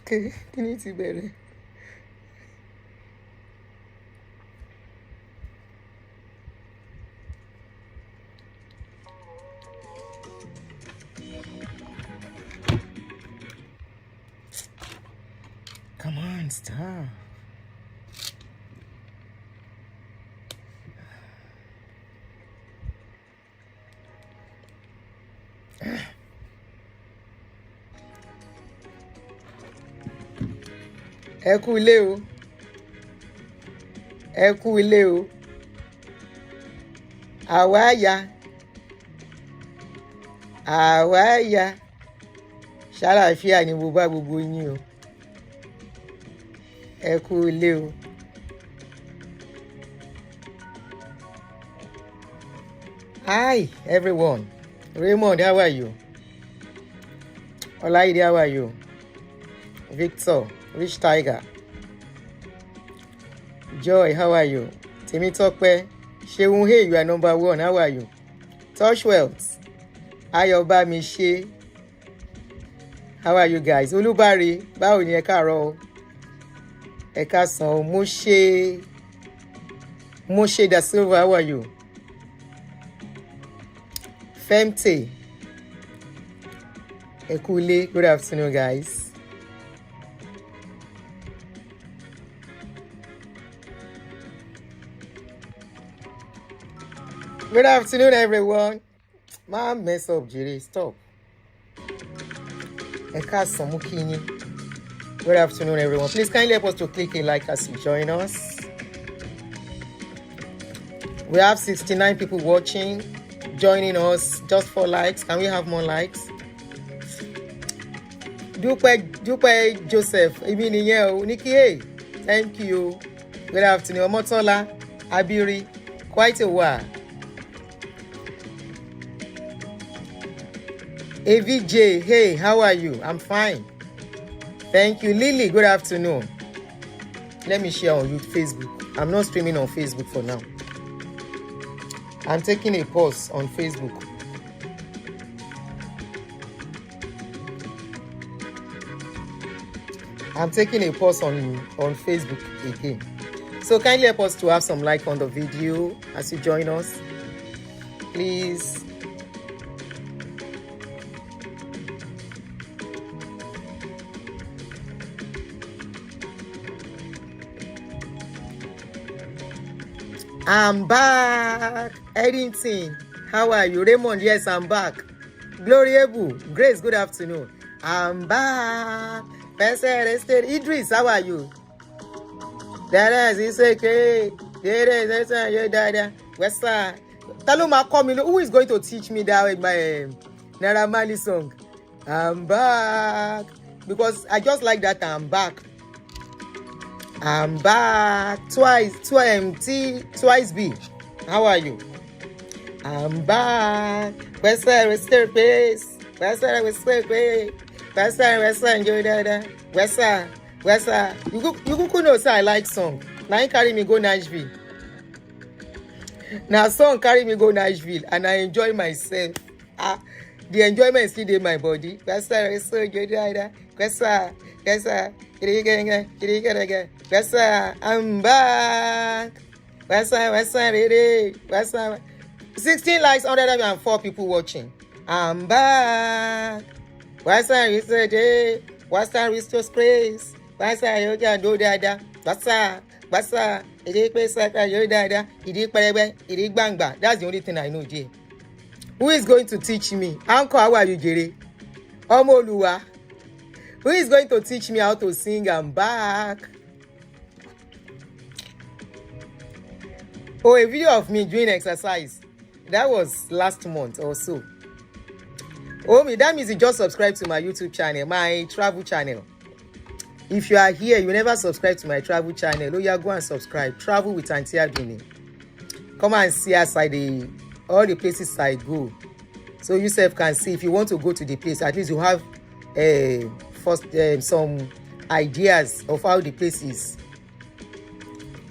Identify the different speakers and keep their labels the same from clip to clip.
Speaker 1: Okay, you need to better. Come on, stop. Ẹ kú ilé o. Ẹ kú ilé o. Àwa ya. Àwa ya. Ṣàlàáfíà ni mo bá gbogbo yín o. Ẹ kú ilé o. Hi everyone. Raymond, how are you? Olaide, how are you? Victor, Rich Tiger. Joy, how are you? Temitope, Sheun, hey, you are number 1. How are you? Touchwells, Ayobami She. How are you guys? Olúbárí, báwo ni ẹ káàárọ̀? Ẹ káàsán, Moshe da Silva, how are you? Femte, ẹ kú ilé, good afternoon guys. Good afternoon, everyone. Man, mess up, Jerry. Stop. Good afternoon, everyone. Please kindly help us to click a like as you join us. We have 69 people watching, joining us. Just 4 likes. Can we have more likes? Dupe Joseph. Nikki, hey. Thank you. Good afternoon. Omotola, Abiri. Quite a while. AVJ, hey, how are you? I'm fine. Thank you. Lily, good afternoon. Let me share on Facebook. I'm not streaming on Facebook for now. I'm taking a pause on Facebook. I'm taking a pause on Facebook again. So kindly help us to have some like on the video as you join us. Please. I'm back. Eddington, how are you? Raymond, yes, I'm back. Gloriable, Grace, good afternoon. I'm back. Idris, how are you? There is okay. There is West side. Taluma call me. Who is going to teach me that with my Naira Marley song? I'm back. Because I just like that I'm back. I'm back. Twice B. How are you? I'm back. West side, place. West side, enjoy that. West side. You could know say I like song. Now you carry me go Nashville. Now song carry me go Nashville and I enjoy myself. The enjoyment is still in my body. West side, enjoy that. West side. I'm back. West side. 16 likes, 104 people watching. I'm back. West side yesterday. West side restore space. West side yoga do dada. West side. That's the only thing I know, Jay. Who is going to teach me? Uncle, how are you, Jerry? Omoluwa. Who is going to teach me how to sing? I'm back. Oh, a video of me doing exercise. That was last month or so. Oh, that means you just subscribe to my YouTube channel, my travel channel. If you are here, you never subscribe to my travel channel, oh yeah, go and subscribe. Travel with Auntie Aduni. Come and see us at all the places I go. So you self can see if you want to go to the place, at least you have some ideas of how the place is.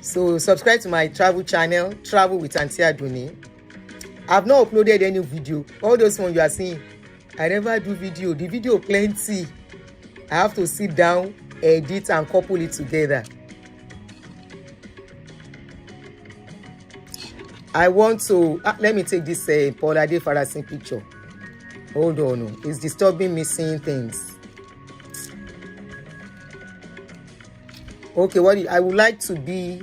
Speaker 1: So subscribe to my travel channel, Travel with Auntie Aduni. I've not uploaded any video. All those ones you are seeing, I never do video. The video plenty. I have to sit down, edit and couple it together. I want to let me take this Paul Adefarasin picture. Hold on, it's disturbing me seeing things. Okay, what I would like to be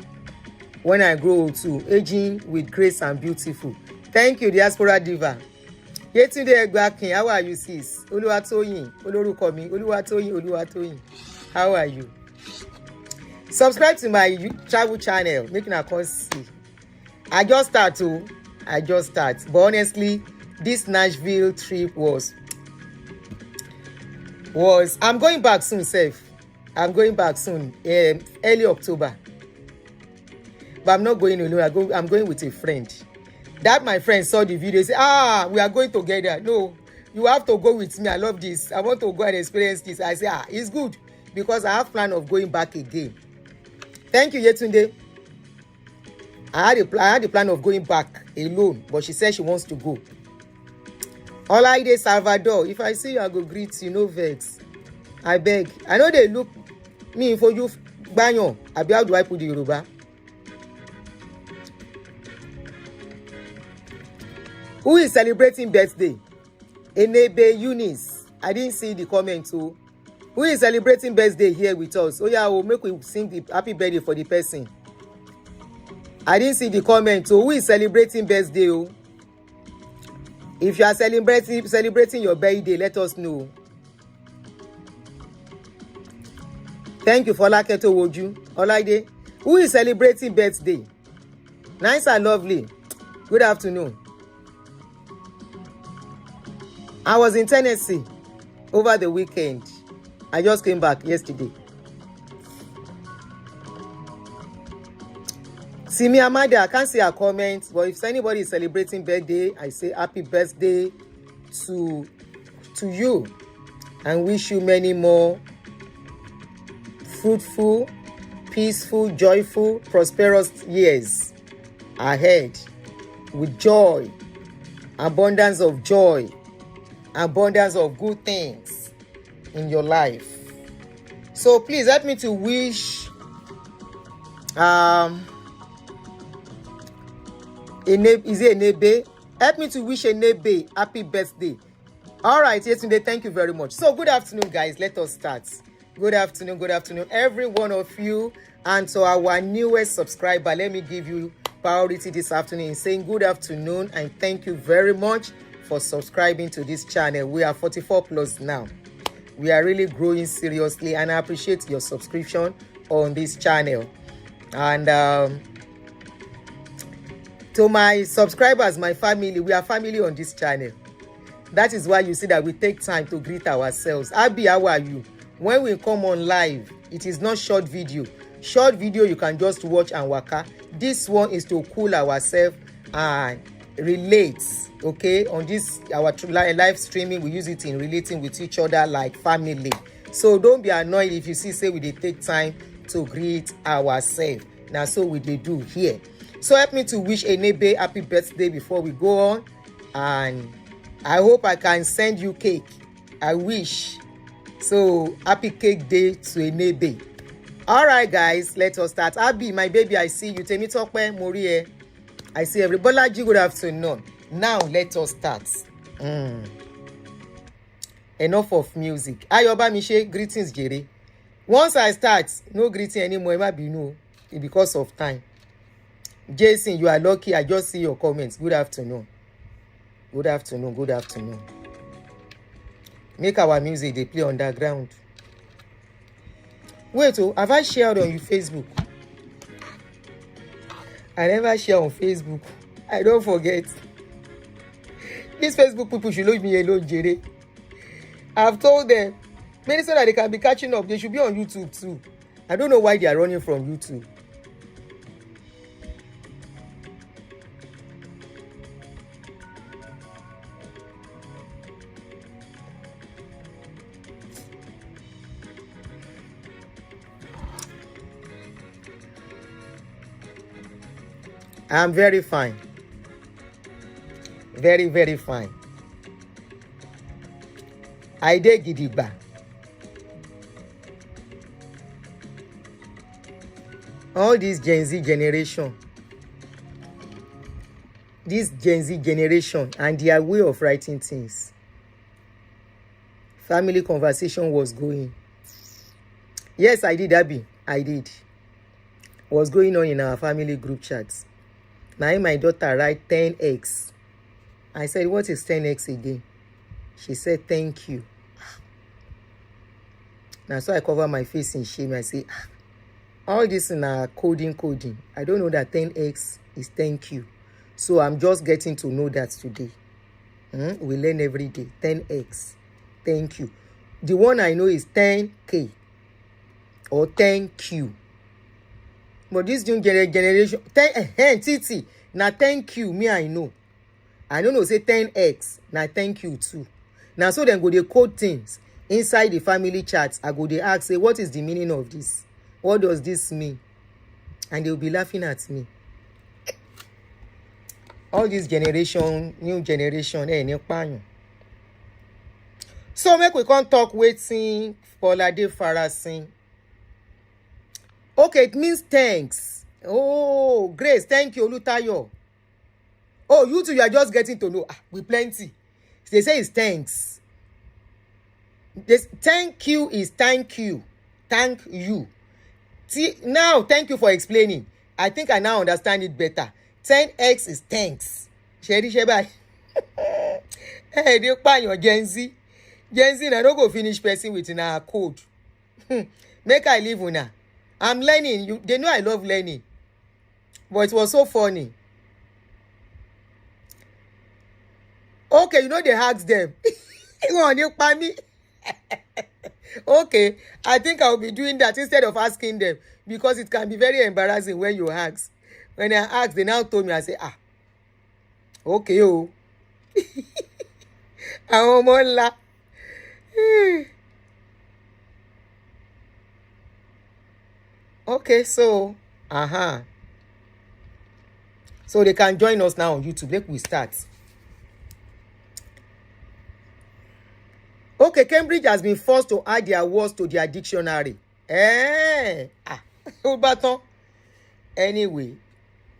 Speaker 1: when I grow old too, aging with grace and beautiful. Thank you, Diaspora Diva. Yetunde Egbakin, how are you, sis? Oluwatoyin, Oloruko mi, Oluwatoyin. How are you? Subscribe to my travel channel, making a call see. I just start. But honestly, this Nashville trip was I'm going back soon, safe. I'm going back soon, early October. But I'm not going alone. I'm going with a friend. That my friend saw the video, say, we are going together. No, you have to go with me. I love this. I want to go and experience this. I say, it's good because I have plan of going back again. Thank you, Yetunde. I had the plan of going back alone, but she said she wants to go. Olaide Salvador, if I see you, I go greet you, no vex. I beg. I know they look me for you, Banyo. Abi, how do I put the Yoruba? Who is celebrating birthday? Enebe Eunice. I didn't see the comment too. Who is celebrating birthday here with us? Oh yeah, we'll make we sing the happy birthday for the person. I didn't see the comment. So who is celebrating birthday? Oh? If you are celebrating your birthday, let us know. Thank you for Laketo Woju. Olaide. Who is celebrating birthday? Nice and lovely. Good afternoon. I was in Tennessee over the weekend. I just came back yesterday. Simi Amada, I can't see her comments, but if anybody is celebrating birthday, I say happy birthday to you and wish you many more fruitful, peaceful, joyful, prosperous years ahead with joy, abundance of good things in your life. So please help me to wish Enebe? Help me to wish Enebe happy birthday. All right, Yetunde, thank you very much. So good afternoon, guys. Let us start. Good afternoon, every one of you. And to our newest subscriber, let me give you priority this afternoon in saying good afternoon and thank you very much for subscribing to this channel. We are 44 plus now. We are really growing seriously and I appreciate your subscription on this channel. And to my subscribers, my family, we are family on this channel. That is why you see that we take time to greet ourselves. Abi, how are you? When we come on live, it is not short video. Short video you can just watch and waka. This one is to cool ourselves and relate. Okay, on this our live streaming, we use it in relating with each other like family. So don't be annoyed if you see say we dey take time to greet ourselves. Now so we dey do here. So help me to wish Enebe happy birthday before we go on, and I hope I can send you cake. I wish. So happy cake day to Enebe. All right, guys, let us start. Abi, my baby, I see you. Temitope Morie, I see everybody. Bolaji, good afternoon. Now let us start. Enough of music. Ayoba Mishe, greetings, Jerry. Once I start, no greeting anymore. It might be no, because of time. Jason, you are lucky. I just see your comments. Good afternoon. Good afternoon. Make our music they play underground. Wait, have I shared on your Facebook? I never share on Facebook. I don't forget. These Facebook people should leave me alone, Jerry. I've told them, many so that they can be catching up. They should be on YouTube too. I don't know why they are running from YouTube. I'm very fine. Very, very fine. I dey gidigba. All this Gen Z generation, and their way of writing things. Family conversation was going. Yes, I did, Abby. I did. Was going on in our family group chats. Now my daughter write 10x. I said, what is 10x again? She said, thank you. Now so I cover my face in shame. I say, all this in our coding. I don't know that 10x is thank you. So I'm just getting to know that today. We learn every day. 10x. Thank you. The one I know is 10k or thank you. But this new generation, 10 TT, now thank you, me I know. I don't know, say 10x, now thank you too. Now so then go they code things inside the family chats. I go they ask, say, what is the meaning of this? What does this mean? And they'll be laughing at me. All this generation, new generation, new pan. So make we can't talk waiting for Adefarasin. Okay, it means thanks. Oh, Grace, thank you, Olutayo. Oh, you two, you are just getting to know. We plenty. They say it's thanks. This thank you is thank you. Thank you. See, now, thank you for explaining. I think I now understand it better. 10x is thanks. Sherry Shebai. Hey, they pan your Gen Z. Gen Z, I don't go finish person with our code. Make I leave una. I'm learning. They know I love learning. But it was so funny. Okay, you know they asked them. You want to pay me? Okay, I think I'll be doing that instead of asking them, because it can be very embarrassing when you ask. When I ask, they now told me, I say, okay, oh. Okay, so, so they can join us now on YouTube. Let me start. Okay, Cambridge has been forced to add their words to their dictionary. Anyway,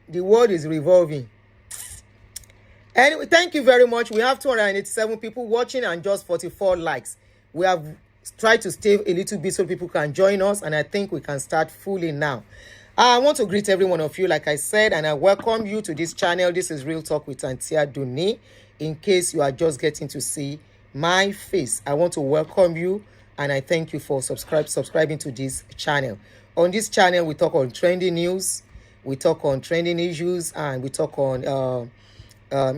Speaker 1: the world is revolving. Anyway, thank you very much. We have 287 people watching and just 44 likes. We have tried to stay a little bit so people can join us, and I think we can start fully now. I want to greet every one of you, like I said, and I welcome you to this channel. This is Real Talk with Antia Duni. In case you are just getting to see my face, I want to welcome you, and I thank you for subscribing to this channel. On this channel, we talk on trending news, we talk on trending issues, and we talk on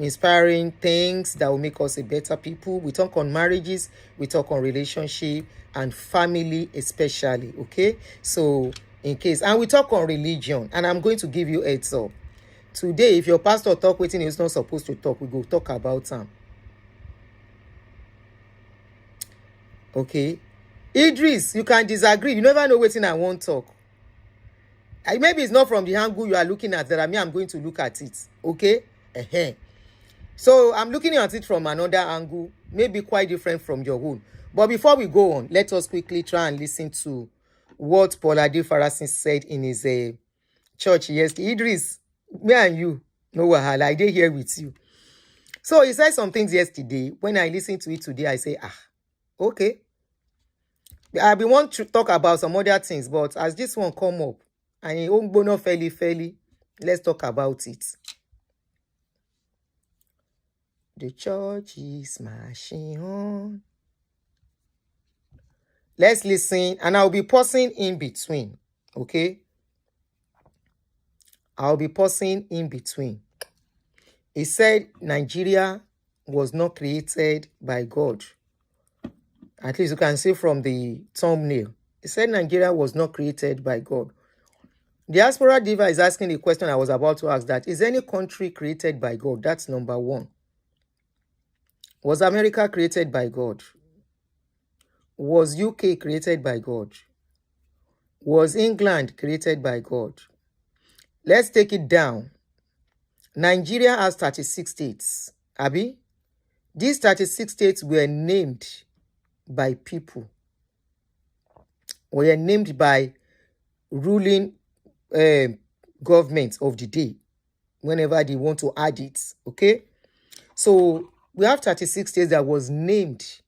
Speaker 1: inspiring things that will make us a better people. We talk on marriages, we talk on relationship and family especially. Okay, so in case, and we talk on religion, and I'm going to give you a heads up today. If your pastor talk wetin he's not supposed to talk, we go talk about him. Okay, Idris, you can disagree. You never know wetin I won't talk. Maybe it's not from the angle you are looking at that I'm going to look at it. Okay. So I'm looking at it from another angle, maybe quite different from your own. But before we go on, let us quickly try and listen to what Paul Adefarasin said in his church yesterday. Idris, me and you, no wahala, I did here with you. So he said some things yesterday. When I listened to it today, I say, okay. I be want to talk about some other things, but as this one come up, and it won't go no fairly, let's talk about it. The church is marching on. Let's listen, and I'll be pausing in between, okay? I'll be pausing in between. He said Nigeria was not created by God. At least you can see from the thumbnail. He said Nigeria was not created by God. Diaspora Diva is asking the question I was about to ask, that is any country created by God? That's number one. Was America created by God? Was UK created by God? Was England created by God? Let's take it down. Nigeria has 36 states. Abi? These 36 states were named by people. Were named by ruling government of the day whenever they want to add it. Okay, so we have 36 states that was named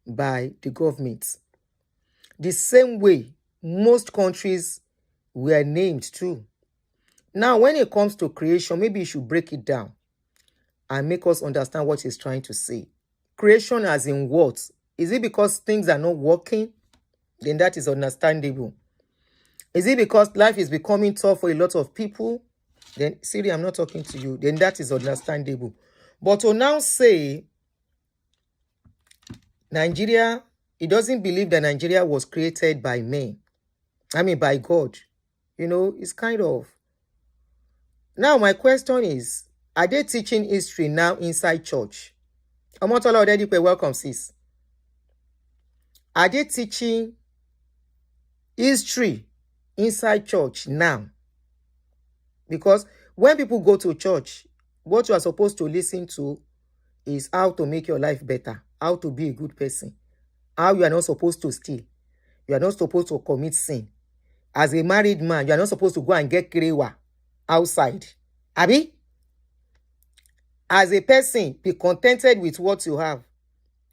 Speaker 1: by the government. The same way most countries were named too. Now, when it comes to creation, maybe you should break it down and make us understand what he's trying to say. Creation as in what? Is it because things are not working? Then that is understandable. Is it because life is becoming tough for a lot of people? Then, Siri, I'm not talking to you. Then that is understandable. But to now say Nigeria, he doesn't believe that Nigeria was created by men. I mean, by God. You know, it's kind of... Now, my question is, are they teaching history now inside church? Omotola already welcome, sis. Are they teaching history inside church now? Because when people go to church, what you are supposed to listen to is how to make your life better, how to be a good person, how you are not supposed to steal, you are not supposed to commit sin. As a married man, you are not supposed to go and get kirewa outside. Abi? As a person, be contented with what you have.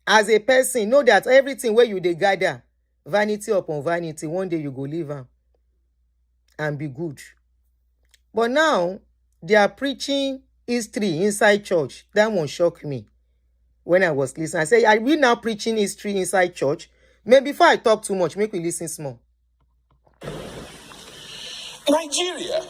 Speaker 1: As a person, know that everything where you dey gather, vanity upon vanity, one day you go live am and be good. But now, they are preaching history inside church. That one shocked me when I was listening. I said, are we now preaching history inside church? Maybe before I talk too much, make we listen small.
Speaker 2: Nigeria.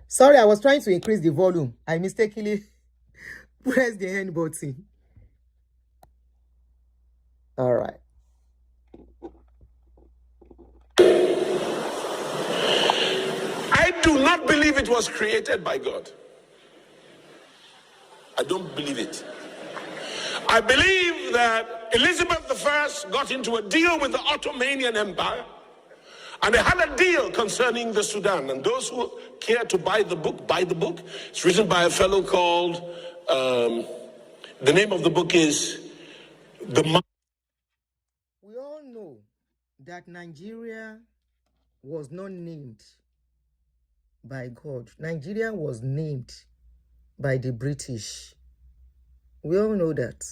Speaker 1: Sorry, I was trying to increase the volume. I mistakenly pressed the hand button. All right.
Speaker 2: I do not believe it was created by God. I don't believe it. I believe that Elizabeth I got into a deal with the Ottomanian Empire, and they had a deal concerning the Sudan. And those who care to buy the book, buy the book. It's written by a fellow called, the name of the book is The...
Speaker 1: We all know that Nigeria was not named by God. Nigeria was named by the British. We all know that.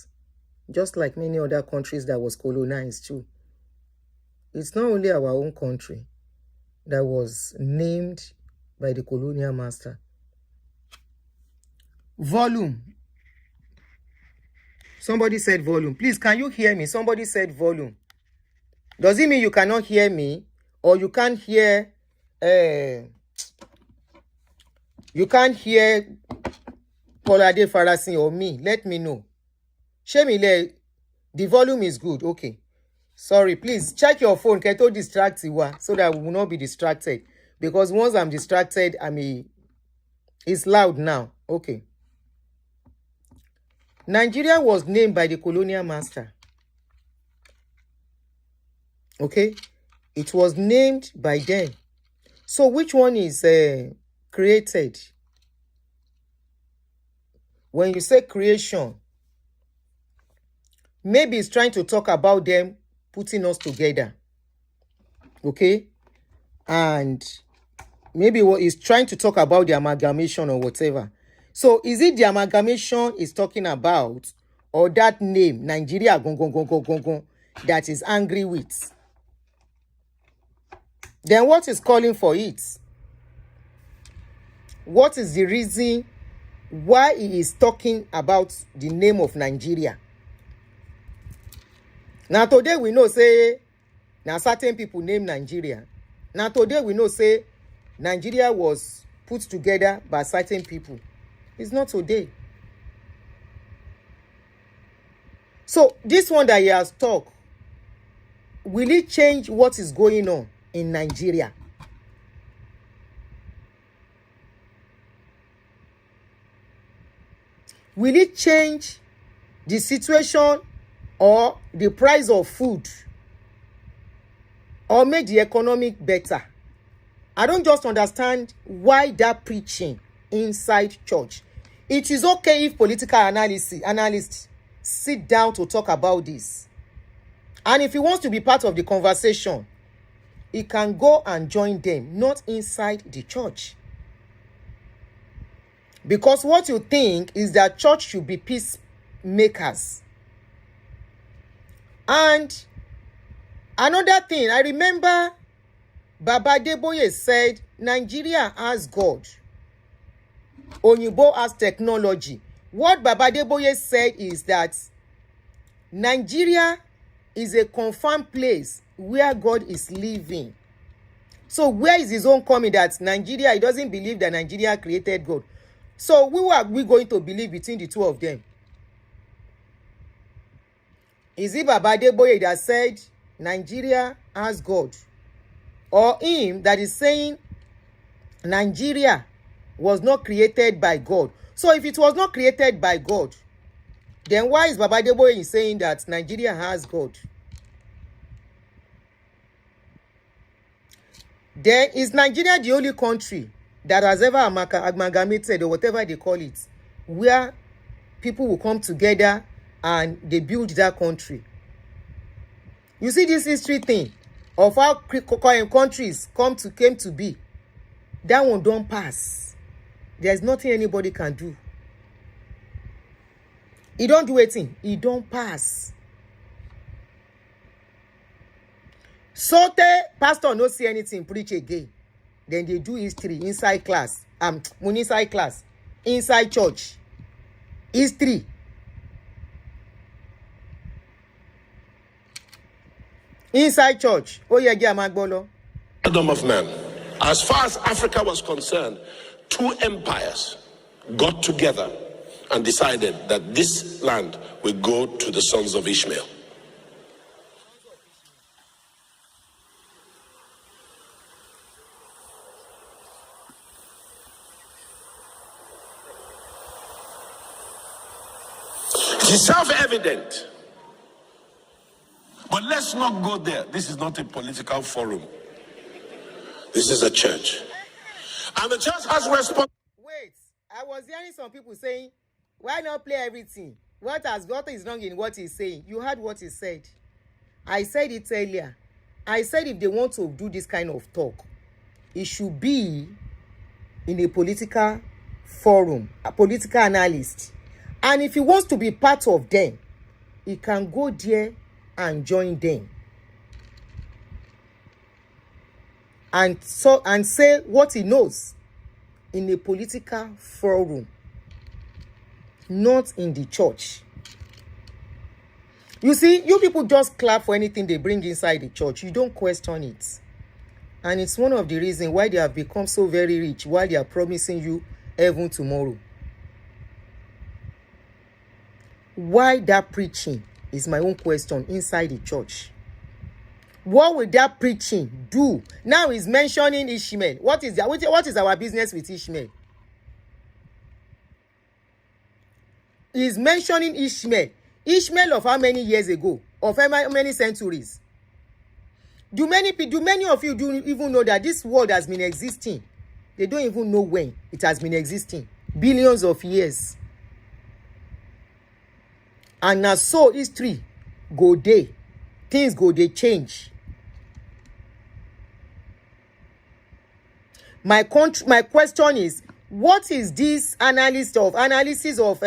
Speaker 1: Just like many other countries that was colonized too. It's not only our own country that was named by the colonial master. Volume. Somebody said volume. Please, can you hear me? Somebody said volume. Does it mean you cannot hear me? Or you can't hear... you can't hear Paul Adefarasin or me? Let me know. Shemile, the volume is good. Okay. Sorry, please check your phone. Keto distract you so that we will not be distracted. Because once I'm distracted, it's loud now. Okay. Nigeria was named by the colonial master. Okay. It was named by them. So which one is created? When you say creation, maybe it's trying to talk about them putting us together. Okay? And maybe what is trying to talk about the amalgamation or whatever. So is it the amalgamation is talking about, or that name, Nigeria that is angry with? Then what is calling for it? What is the reason why he is talking about the name of Nigeria? Now today we know say now certain people name Nigeria. Now today we know say Nigeria was put together by certain people. It's not today. So this one that he has talked, will it change what is going on in Nigeria? Will it change the situation or the price of food, or make the economic better? I don't just understand why that preaching inside church. It is okay if political analysts sit down to talk about this. And if he wants to be part of the conversation, he can go and join them, not inside the church. Because what you think is that church should be peacemakers. And another thing, I remember Baba Adeboye said, Nigeria has God. Onyibo has technology. What Baba Adeboye said is that Nigeria is a confirmed place where God is living. So where is his own coming that Nigeria, he doesn't believe that Nigeria created God? So who are we going to believe between the two of them? Is it Baba Adeboye that said Nigeria has God? Or him that is saying Nigeria was not created by God? So if it was not created by God, then why is Baba Adeboye saying that Nigeria has God? Then is Nigeria the only country that has ever amalgamated, or whatever they call it, where people will come together and they build that country? You see this history thing of how countries came to be. That one don't pass. There's nothing anybody can do. He don't do anything. He don't pass. So the pastor no see anything, preach again. Then they do history inside class. Inside class. Inside church. History. Inside church. Oh yeah, magbolo.
Speaker 2: Kingdom of man. As far as Africa was concerned, two empires got together and decided that this land will go to the sons of Ishmael. It is self-evident. But let's not go there. This is not a political forum. This is a church. And the church has responsibility.
Speaker 1: Wait, I was hearing some people saying, why not play everything? What is wrong in what he's saying? You heard what he said. I said it earlier. I said if they want to do this kind of talk, it should be in a political forum, a political analyst. And if he wants to be part of them, he can go there and join them. And say what he knows in a political forum, not in the church. You see, you people just clap for anything they bring inside the church. You don't question it. And it's one of the reasons why they have become so very rich, while they are promising you heaven tomorrow. Why that preaching is my own question inside the church. What will that preaching do? Now he's mentioning Ishmael. What is our business with Ishmael? He's mentioning Ishmael. Ishmael of how many years ago? Of how many centuries? Do many of you do even know that this world has been existing? They don't even know when it has been existing. Billions of years. And now so history go day. Things go they change. My question is, what is this analysis of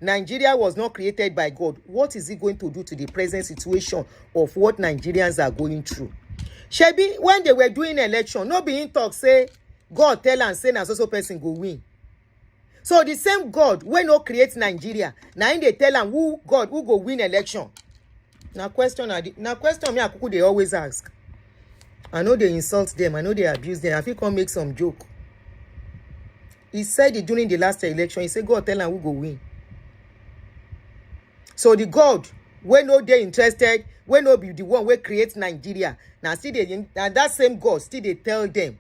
Speaker 1: Nigeria was not created by God? What is it going to do to the present situation of what Nigerians are going through? Shebi, when they were doing election, no be in talk say God tell and say na so person go win. So the same God when no create Nigeria, now they tell am who go win election. Now question me akuku they always ask. I know they insult them, I know they abuse them. I feel come make some joke. He said it during the last election. He said God tell am who go win. So the God when no they interested, when no be the one wey create Nigeria, now still they, and that same God still they tell them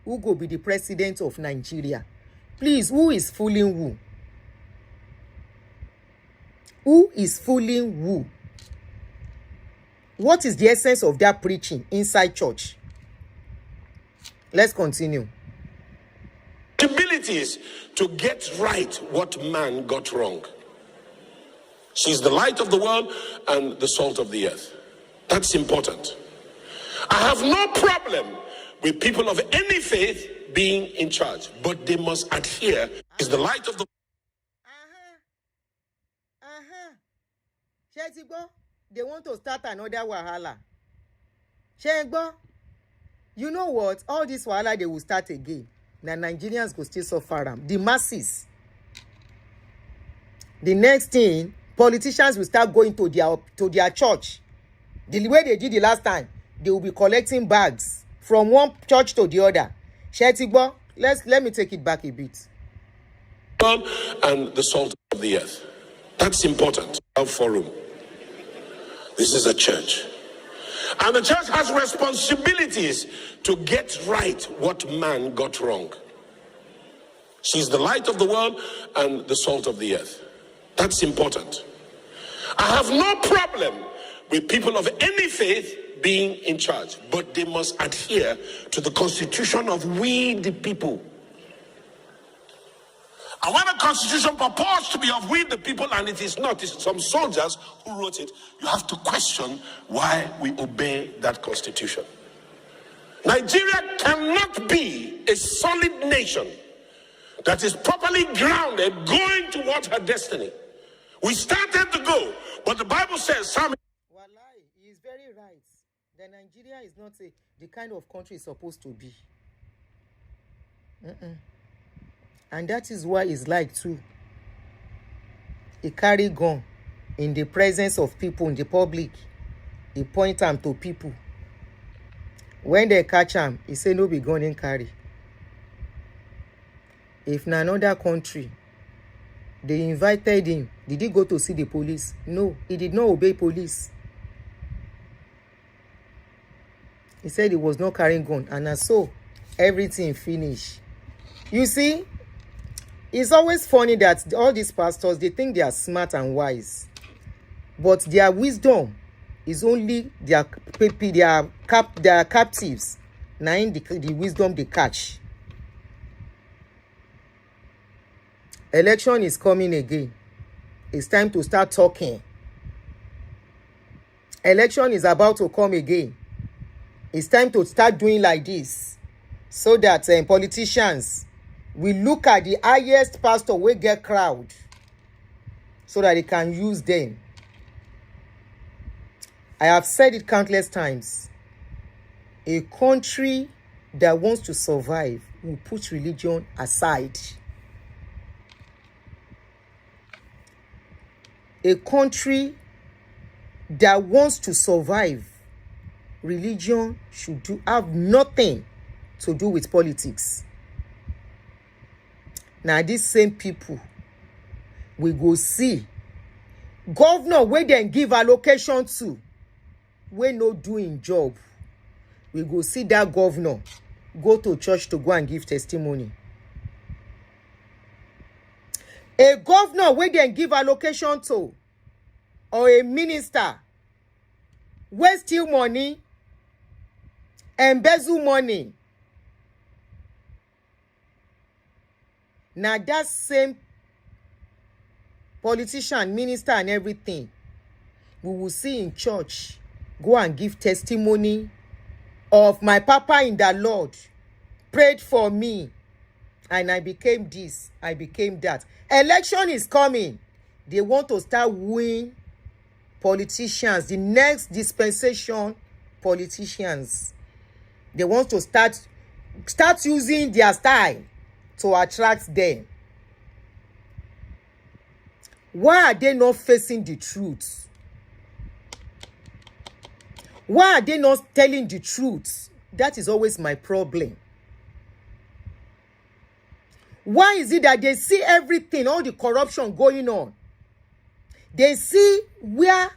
Speaker 1: who go be the president of Nigeria. Please, who is fooling who? Who is fooling who? What is the essence of that preaching inside church? Let's continue.
Speaker 2: Abilities to get right what man got wrong. She's the light of the world and the salt of the earth. That's important. I have no problem with people of any faith being in charge, but they must adhere. Is the light of the
Speaker 1: They want to start another wahala. Shegbo, you know what? All this wahala they will start again. Now Nigerians go still suffer them. The masses. The next thing, politicians will start going to their church. The way they did the last time, they will be collecting bags from one church to the other. Shetigbo, let me take it back a bit.
Speaker 2: And the salt of the earth. That's important. Our forum. This is a church. And the church has responsibilities to get right what man got wrong. She's the light of the world and the salt of the earth. That's important. I have no problem with people of any faith being in charge, but they must adhere to the constitution of we the people. And when a constitution purports to be of we the people and it is not, it's some soldiers who wrote it, you have to question why we obey that constitution. Nigeria cannot be a solid nation that is properly grounded going towards her destiny. We started to go, but the Bible says some.
Speaker 1: Wallahi, he is very right. That Nigeria is not the kind of country it's supposed to be. And that is why it's like too. He carry gun in the presence of people in the public. He point them to people. When they catch him, he say no be gun in carry. If in another country, they invited him, did he go to see the police? No, he did not obey police. He said he was not carrying gun, and so everything finished. You see, it's always funny that all these pastors, they think they are smart and wise, but their wisdom is only their captives. Now in the wisdom they catch. Election is coming again. It's time to start talking. Election is about to come again. It's time to start doing like this, so that politicians will look at the highest pastor will get crowd, so that they can use them. I have said it countless times. A country that wants to survive will put religion aside. A country that wants to survive, religion should have nothing to do with politics. Now these same people, we go see governor where they give allocation to, we no doing job. We go see that governor go to church to go and give testimony. A governor where they give allocation to, or a minister wey steal money, embezzle money. Now that same politician, minister and everything, we will see in church go and give testimony of my papa in the Lord prayed for me and I became this, I became that. Election is coming. They want to start wooing politicians, the next dispensation politicians. They want to start using their style to attract them. Why are they not facing the truth? Why are they not telling the truth? That is always my problem. Why is it that they see everything, all the corruption going on? They see where,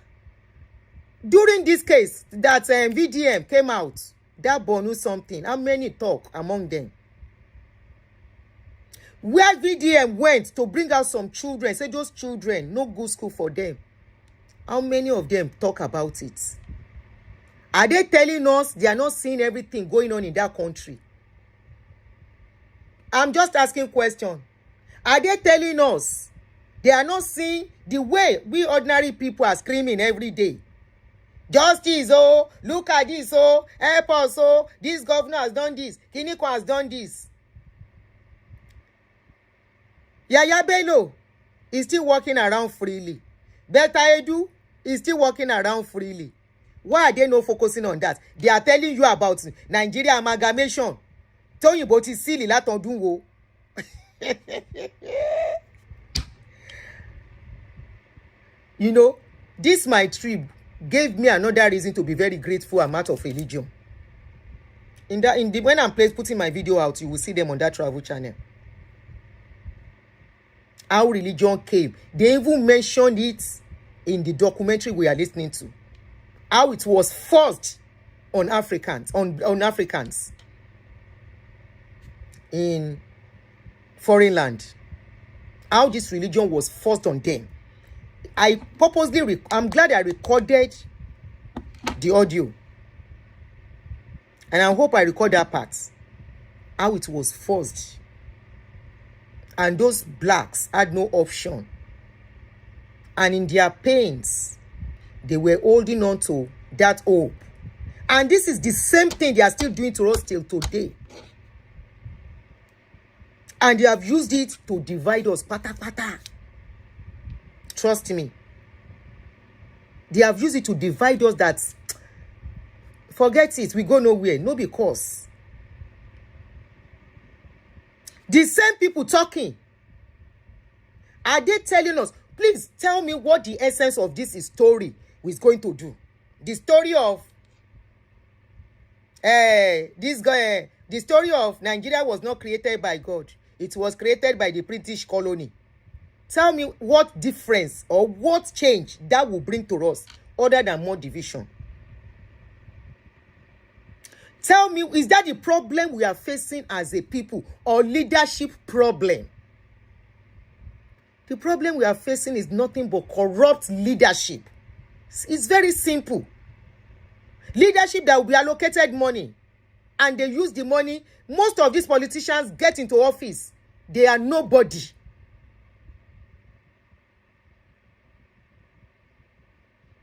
Speaker 1: during this case that VDM came out, that Bonu something, how many talk among them? Where VDM went to bring out some children, say those children, no good school for them. How many of them talk about it? Are they telling us they are not seeing everything going on in that country? I'm just asking question. Are they telling us They are not seeing the way we ordinary people are screaming every day. Justice, oh, look at this, oh, help us, oh, this governor has done this, Kiniko has done this. Yaya Bello is still walking around freely. Beta Edu is still walking around freely. Why are they not focusing on that? They are telling you about Nigeria amalgamation. Tóyìnbó ti sílì látọdún wo. You know, this my trip gave me another reason to be very grateful I'm out of religion. When I'm putting my video out, you will see them on that travel channel. How religion came. They even mentioned it in the documentary we are listening to. How it was forced on Africans, on Africans in foreign land. How this religion was forced on them. I purposely, I'm glad I recorded the audio. And I hope I record that part. How it was forced. And those blacks had no option. And in their pains, they were holding on to that hope. And this is the same thing they are still doing to us till today. And they have used it to divide us. Pata pata. Trust me. They have used it to divide us that, forget it, we go nowhere. No, because the same people talking, are they telling us, please tell me what the essence of this story is going to do? The story of this guy, the story of Nigeria was not created by God. It was created by the British colony. Tell me what difference or what change that will bring to us other than more division. Tell me, is that the problem we are facing as a people or leadership problem? The problem we are facing is nothing but corrupt leadership. It's very simple. Leadership that will be allocated money and they use the money. Most of these politicians get into office. They are nobody.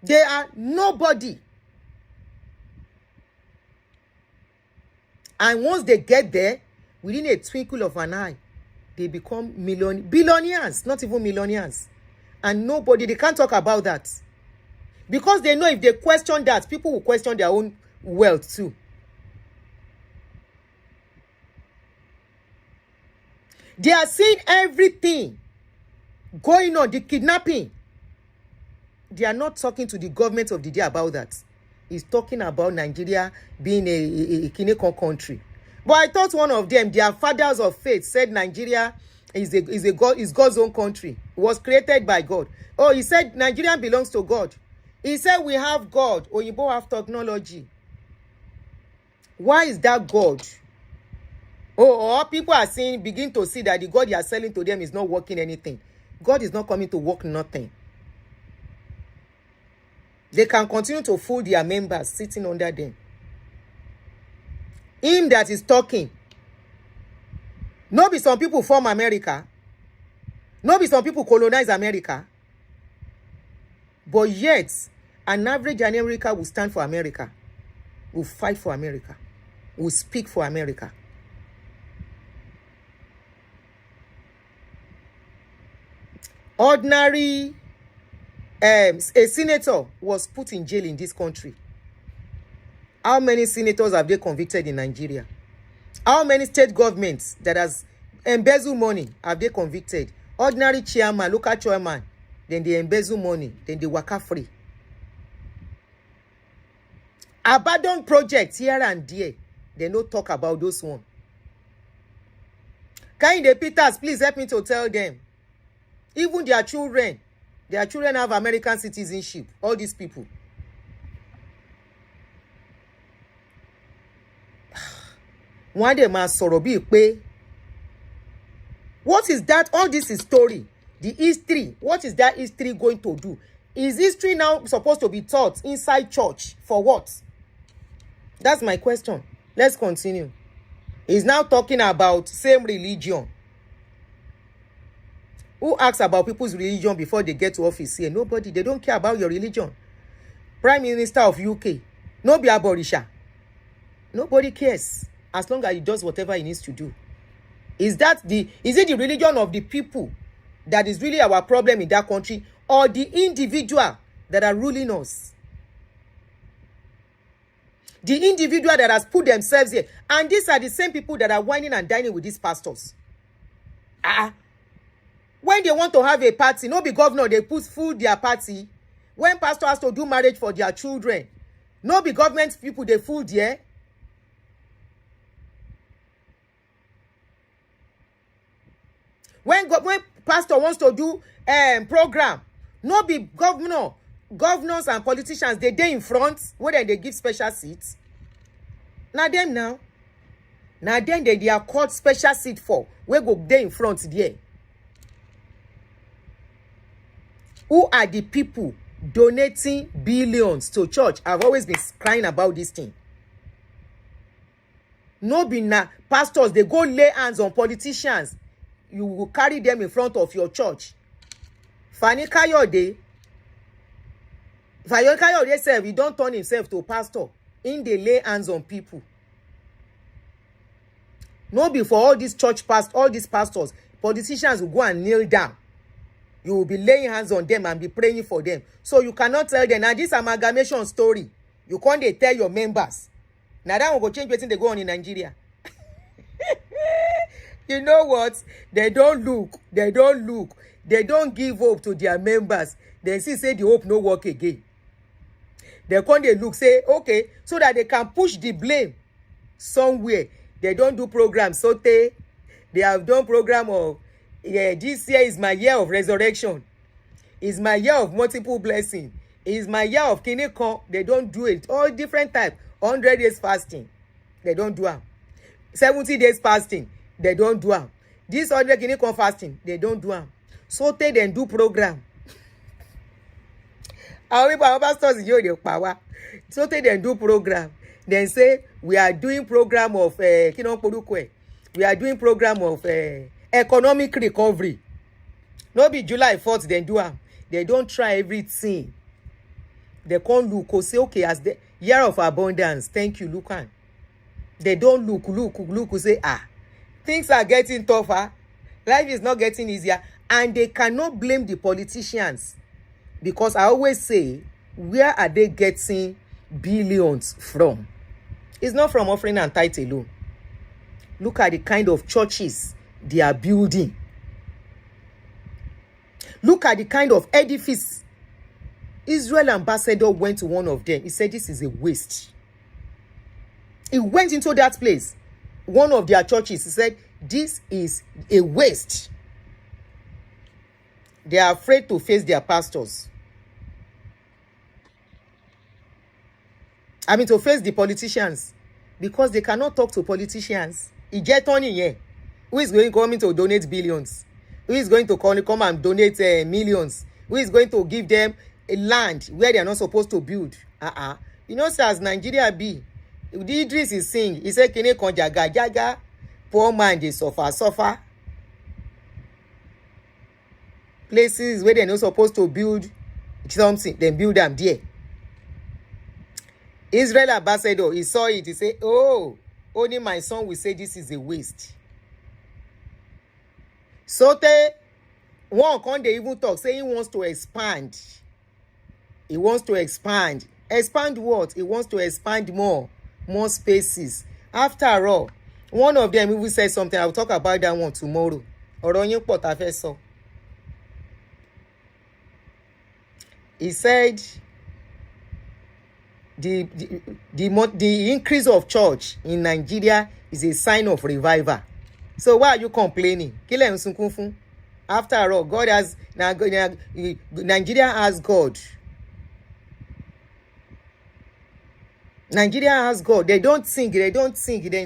Speaker 1: They are nobody. And once they get there, within a twinkle of an eye, they become billionaires, not even millionaires. And nobody, they can't talk about that. Because they know if they question that, people will question their own wealth too. They are seeing everything going on, the kidnapping. They are not talking to the government of the day about that. He's talking about Nigeria being a Kineko country. But I thought one of them, their fathers of faith, said Nigeria is God's own country. It was created by God. Oh, he said Nigeria belongs to God. He said we have God. Oyinbo have technology. Why is that God? Oh, or people are saying, begin to see that the God you are selling to them is not working anything. God is not coming to work nothing. They can continue to fool their members sitting under them. Him that is talking. No be some people form America. No be some people colonize America. But yet, an average America will stand for America. Will fight for America. Will speak for America. Ordinary a senator was put in jail in this country. How many senators have they convicted in Nigeria? How many state governments that has embezzled money have they convicted? Ordinary chairman, local chairman, then they embezzle money, then they waka free. Abandoned projects here and there, they no talk about those ones. Kehinde Peters, please help me to tell them. Even their children have American citizenship. All these people. One day, ma sọ̀rọ̀ bíi pé, what is that? All this is story. The history. What is that history going to do? Is history now supposed to be taught inside church? For what? That's my question. Let's continue. He's now talking about same religion. Who asks about people's religion before they get to office here? Nobody. They don't care about your religion. Prime Minister of UK, no be aborisha. Nobody cares as long as he does whatever he needs to do. Is it the religion of the people that is really our problem in that country, or the individual that are ruling us? The individual that has put themselves here. And these are the same people that are whining and dining with these pastors. When they want to have a party, no be governor, they put food their party. When pastor has to do marriage for their children, no be government people, they food there. When pastor wants to do program, no be governors and politicians, they in front, where they give special seats. Now them now. Now then they are called special seat for, where go they in front there. Who are the people donating billions to church? I've always been crying about this thing. No be na pastors, they go lay hands on politicians. You will carry them in front of your church. Fani Kayode said he don't turn himself to a pastor. In they lay hands on people. No be for all these all these pastors, politicians will go and kneel down. You will be laying hands on them and be praying for them. So you cannot tell them, now this amalgamation story, you can't they tell your members. Now that will go change wetin they go on in Nigeria. You know what? They don't look. They don't give hope to their members. They say the hope no work again. They come they look, say, okay, so that they can push the blame somewhere. They don't do programs. So they have done program of, this year is my year of resurrection. It's my year of multiple blessing. It's my year of kinekon. They don't do it. All different type. 100 days fasting. They don't do it. 70 days fasting. They don't do it. This 100 kinekon fasting. They don't do it. So they then do program. Our pastors is your power. So they then do program. Then say we are doing program of we are doing program of economic recovery. No be July 4th they do am. They don't try everything. They can't look say okay as the year of abundance. Thank you, look on. They don't look say things are getting tougher. Life is not getting easier, and they cannot blame the politicians, because I always say, where are they getting billions from? It's not from offering and tithe alone. Look at the kind of churches they are building. Look at the kind of edifice. Israel ambassador went to one of them. He said this is a waste. He went into that place, one of their churches. He said this is a waste. They are afraid to face their pastors. I mean, to face the politicians, because they cannot talk to politicians. He get on here. Who is going to donate billions? Who is going to come and donate millions? Who is going to give them a land where they are not supposed to build? You know, sir, as Nigeria be, the Idris is saying, he said, "Kene kon jaga, poor man they suffer." Places where they're not supposed to build something, then build them there. Israel ambassador, he saw it, he said, oh, only my son will say this is a waste. So one can they even talk, say he wants to expand. He wants to expand. Expand what? He wants to expand more spaces. After all, one of them even said something, I'll talk about that one tomorrow. He said the increase of church in Nigeria is a sign of revival. So why are you complaining? After all, God has Nigeria has God. Nigeria has God. They don't think. They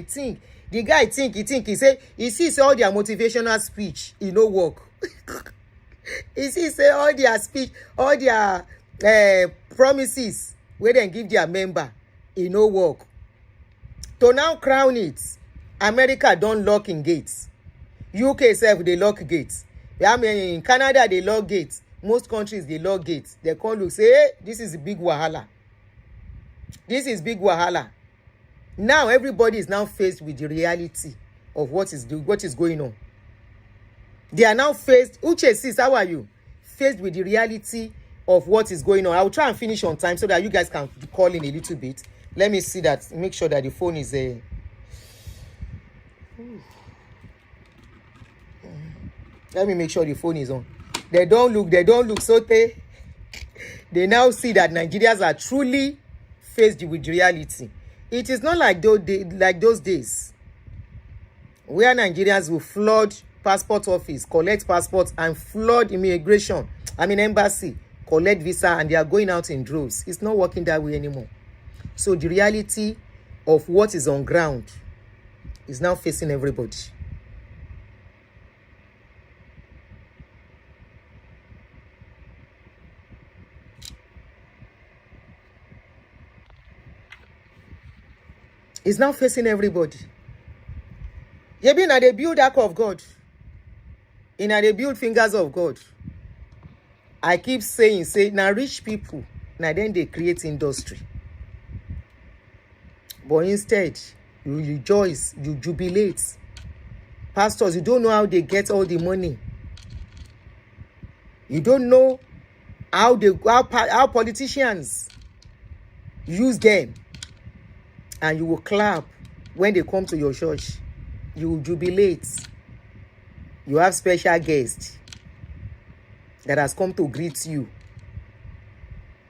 Speaker 1: think. The guy he say he sees all their motivational speech, he no work. He sees all their speech, all their promises where they give their member, he no work. To now crown it, America don't lock in gates. UK self they lock gates. I mean, in Canada, they lock gates. Most countries, they lock gates. They call you, say, hey, this is big wahala. This is big wahala. Now, everybody is now faced with the reality of what is going on. They are now faced. Uche sis, how are you? Faced with the reality of what is going on. I will try and finish on time so that you guys can call in a little bit. Let me see that. Make sure that the phone is there. Let me make sure the phone is on. They don't look so they now see that Nigerians are truly faced with reality. It is not like those days where Nigerians will flood passport office, collect passports, and flood embassy, collect visa, and they are going out in droves. It's not working that way anymore. So the reality of what is on ground is now facing everybody. It's now facing everybody. You be na they build ark of God. In they build fingers of God. I keep saying, now rich people, now then they create industry. But instead, you rejoice, you jubilate. Pastors, you don't know how they get all the money. You don't know how politicians use them. And you will clap when they come to your church. You will jubilate. You have special guests that has come to greet you.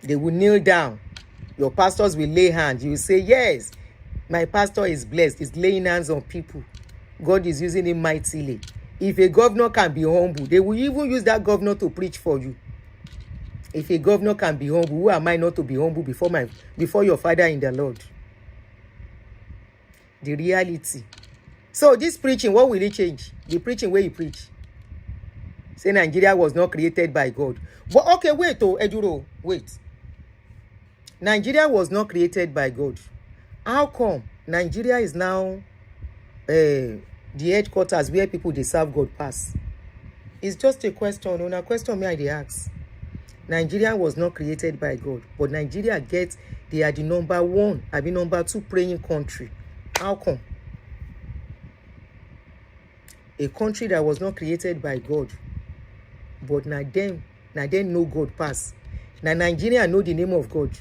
Speaker 1: They will kneel down. Your pastors will lay hands. You will say, yes, my pastor is blessed. He's laying hands on people. God is using him mightily. If a governor can be humble, they will even use that governor to preach for you. If a governor can be humble, who am I not to be humble before your Father in the Lord? The reality. So this preaching, what will it change? The preaching where you preach. Say Nigeria was not created by God. But okay, wait, Eduro, wait. Nigeria was not created by God. How come Nigeria is now the headquarters where people they serve God pass? It's just a question. On a question me I ask. Nigeria was not created by God, but Nigeria they are the number 1, number 2 praying country. How come? A country that was not created by God, but now them know God pass. Now Nigeria know the name of God.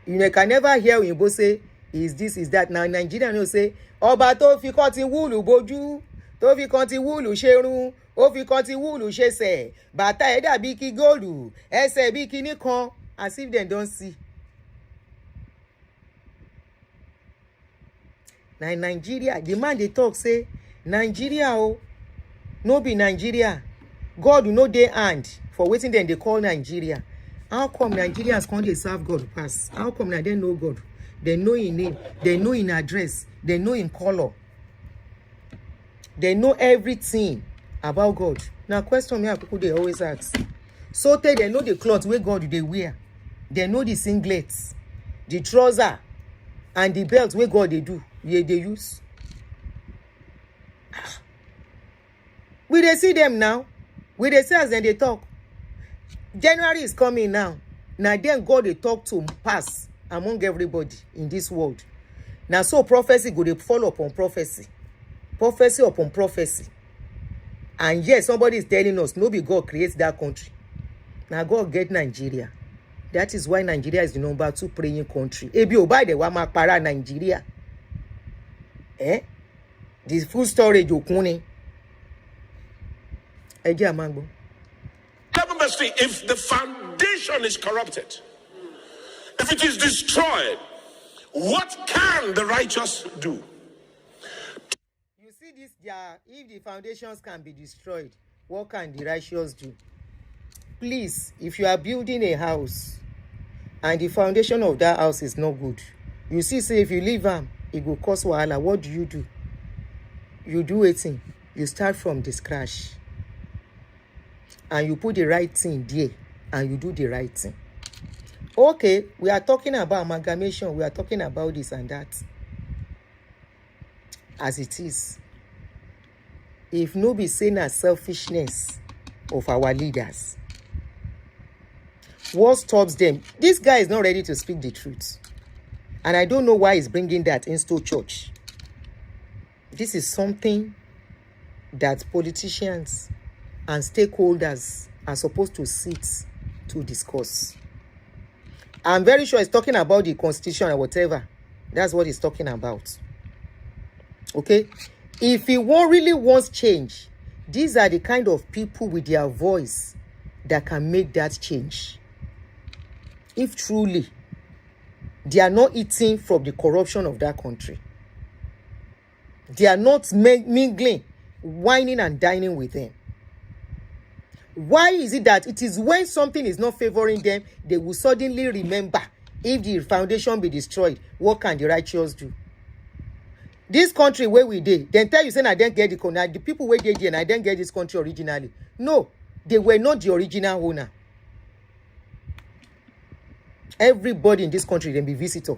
Speaker 1: You can never hear Oyinbo say, is this, is that. Now Nigeria know say, Ọba tó fi kọ́ ti wúlù bojú, tó fi kọ́ ti wúlù ṣerun, ó fi kọ́ ti wúlù ṣẹsẹ̀, bàtà ẹ̀ dàbí kí góòlù, ẹsẹ̀ bí kíní kan, as if they don't see. Now Nigeria, the man they talk say, Nigeria no be Nigeria. God will know their hand for waiting then they call Nigeria. How come Nigerians can't they serve God pass? How come they know God? They know in name, they know in address, they know in color. They know everything about God. Now question me how people they always ask. So they know the clothes where God they wear. They know the singlets, the trouser, and the belt where God they do. They use. We they see them now. We they see as then they talk. January is coming now. Now then God they talk to pass among everybody in this world. Now so prophecy go they follow upon prophecy. Prophecy upon prophecy. And yes, somebody is telling us no be God creates that country. Now God get Nigeria. That is why Nigeria is the number 2 praying country. Ebi oba de wa ma para Nigeria. The food storage okuni.
Speaker 2: If the foundation is corrupted, if it is destroyed, what can the righteous do?
Speaker 1: You see this, if the foundations can be destroyed, what can the righteous do? Please, if you are building a house and the foundation of that house is not good, you see, say if you leave them, it will cause wahala. What do? You do a thing. You start from the scratch. And you put the right thing there. And you do the right thing. Okay, we are talking about amalgamation. We are talking about this and that. As it is. if no be saying na selfishness of our leaders. What stops them? This guy is not ready to speak the truth. And I don't know why he's bringing that into church. This is something that politicians and stakeholders are supposed to sit to discuss. I'm very sure he's talking about the constitution or whatever. That's what he's talking about. Okay? If he really wants change, these are the kind of people with their voice that can make that change. If truly they are not eating from the corruption of that country, they are not mingling, whining and dining with them. Why is it that it is when something is not favoring them, they will suddenly remember, if the foundation be destroyed, what can the righteous do? This country where we did, then tell you saying I didn't get the people where they did and I didn't get this country originally. No, they were not the original owner. Everybody in this country then be visitor.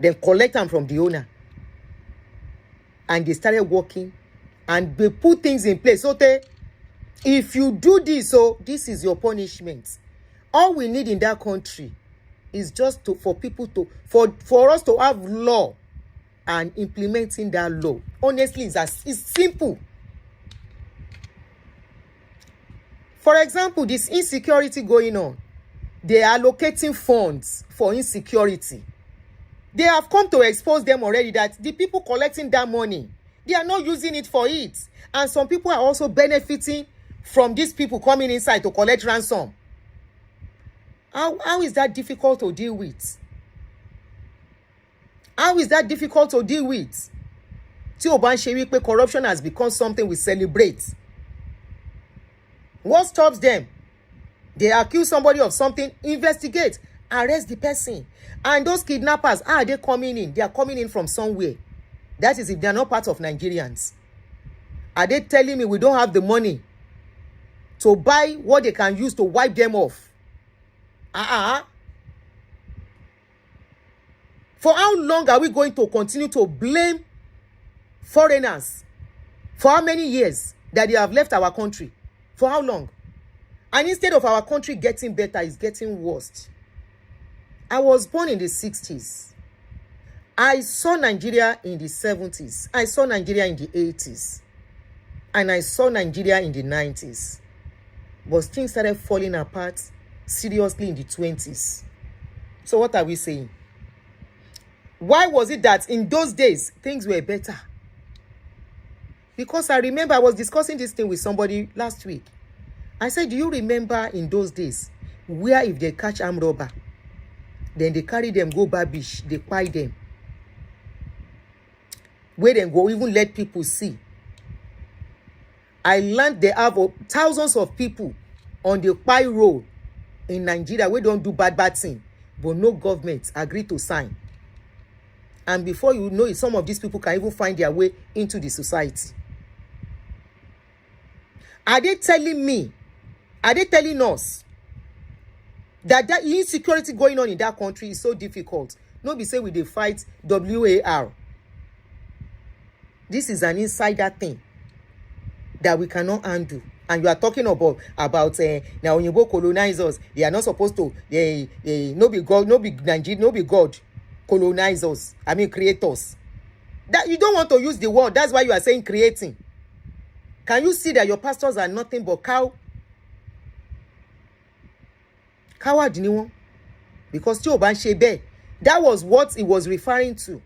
Speaker 1: Then collect them from the owner. And they started working and they put things in place. So if you do this, so this is your punishment. All we need in that country is just for people to, for us to have law and implementing that law. Honestly, it's simple. For example, this insecurity going on. They are allocating funds for insecurity. They have come to expose them already that the people collecting that money, they are not using it for it. And some people are also benefiting from these people coming inside to collect ransom. How is that difficult to deal with? How is that difficult to deal with? Tí ó bá ń ṣe wípé corruption has become something we celebrate. What stops them? They accuse somebody of something, investigate, arrest the person. And those kidnappers, how are they coming in? They are coming in from somewhere. That is if they are not part of Nigerians. Are they telling me we don't have the money to buy what they can use to wipe them off? For how long are we going to continue to blame foreigners? For how many years that they have left our country? For how long? And instead of our country getting better, it's getting worse. I was born in the 60s. I saw Nigeria in the 70s. I saw Nigeria in the 80s. And I saw Nigeria in the 90s. But things started falling apart seriously in the 20s. So what are we saying? Why was it that in those days, things were better? Because I remember I was discussing this thing with somebody last week. I said, do you remember in those days where if they catch armed robber, then they carry them, go babish, they buy them. Where they go, even let people see. I learned they have thousands of people on the pie road in Nigeria. We don't do bad thing, but no government agree to sign. And before you know it, some of these people can even find their way into the society. Are they telling me? Are they telling us that insecurity going on in that country is so difficult? No be say we dey fight WAR. This is an insider thing that we cannot undo. And you are talking about now Oyinbo colonizers. They are not supposed to. They no be God, no be Nigeria, no be God colonizers. I mean creators. That you don't want to use the word. That's why you are saying creating. Can you see that your pastors are nothing but coward ni wọ́n? Because tí ó bá ń ṣe bẹ́ẹ̀, that was what he was referring to.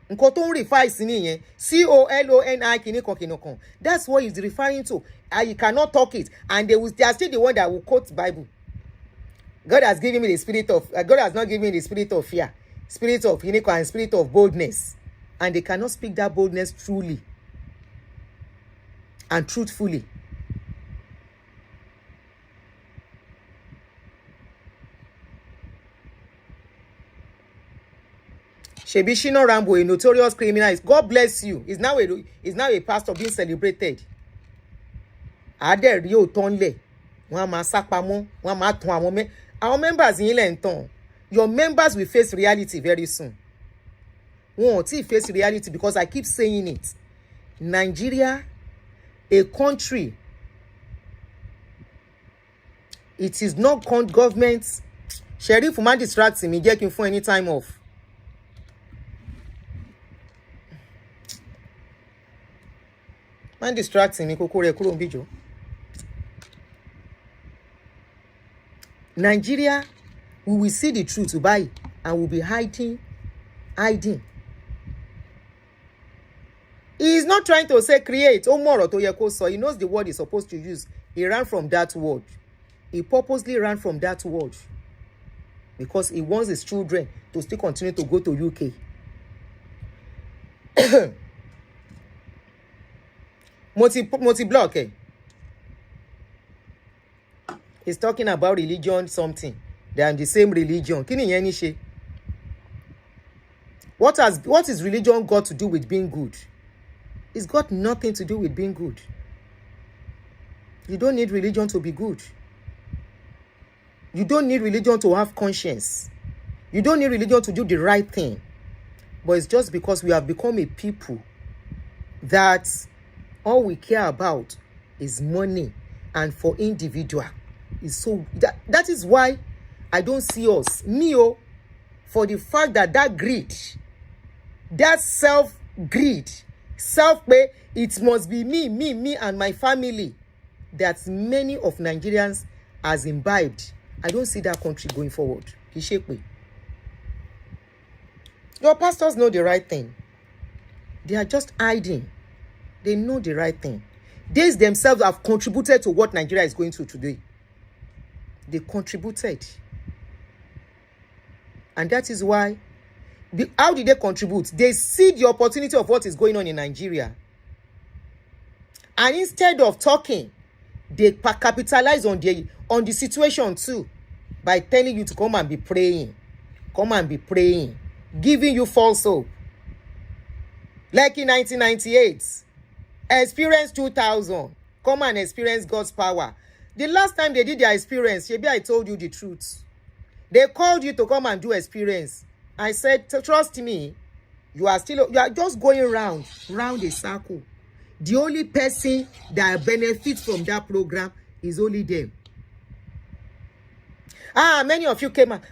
Speaker 1: Nǹkan tó ń refer sí nìyẹn, COLONI kìnnìkan. That's what he's referring to. And you cannot talk it, and they are still the one that will quote Bible. God has given me the spirit of God has not given me the spirit of fear, spirit of kìnnìkan, and spirit of boldness, and they cannot speak that boldness truly and truthfully. Shebi Shino Rambo, a notorious criminal, God bless you. He's now a pastor being celebrated. Ade rí òótọ́ ńlẹ̀, wọ́n máa sá pamọ́, wọ́n máa tàn àwọn members yín lẹ́ ń tàn. Your members will face reality very soon. Wọ́n ò tí face reality because I keep saying it. Nigeria, a country, it is not government. Sheriff man distracts me, jẹ́ kí n fún any time off. Man distracting me, kókó rẹ̀ kúrò níbí jọ̀ọ́. Nigeria, we will see the truth by and will be hiding. He is not trying to say create. So he knows the word he's supposed to use. He ran from that word. He purposely ran from that word because he wants his children to still continue to go to UK. Multi-block. He's talking about religion something. They are the same religion. Kini yẹn ní ṣe? What is religion got to do with being good? It's got nothing to do with being good. You don't need religion to be good. You don't need religion to have conscience. You don't need religion to do the right thing. But it's just because we have become a people that all we care about is money and for individual. Is so that is why I don't see us, for the fact that greed, that self-greed, self-pay, it must be me and my family that many of Nigerians has imbibed. I don't see that country going forward. Your pastors know the right thing. They are just hiding. They know the right thing. They themselves have contributed to what Nigeria is going through today. They contributed. And that is why, how did they contribute? They see the opportunity of what is going on in Nigeria. And instead of talking, they capitalize on the situation too by telling you to come and be praying. Come and be praying. Giving you false hope. Like in 1998, experience 2000. Come and experience God's power. The last time they did their experience, maybe I told you the truth. They called you to come and do experience. I said, trust me, you are just going round a circle. The only person that benefits from that program is only them. Many of you came out,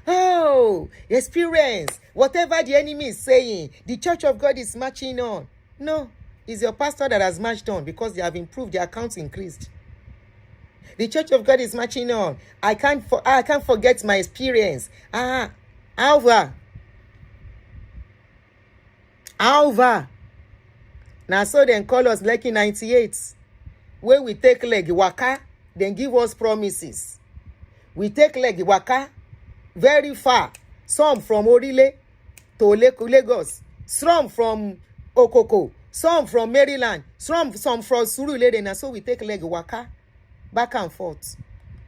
Speaker 1: experience, whatever the enemy is saying, the church of God is marching on. No, it's your pastor that has marched on because they have improved, their accounts increased. The church of God is marching on. I can't forget my experience. Alva. Now so then call us like in 98. Where we take leg waka, then give us promises. We take leg waka very far. Some from Orile to Lagos. Some from Okoko. Some from Maryland. Some from Surulere. And so we take leg waka back and forth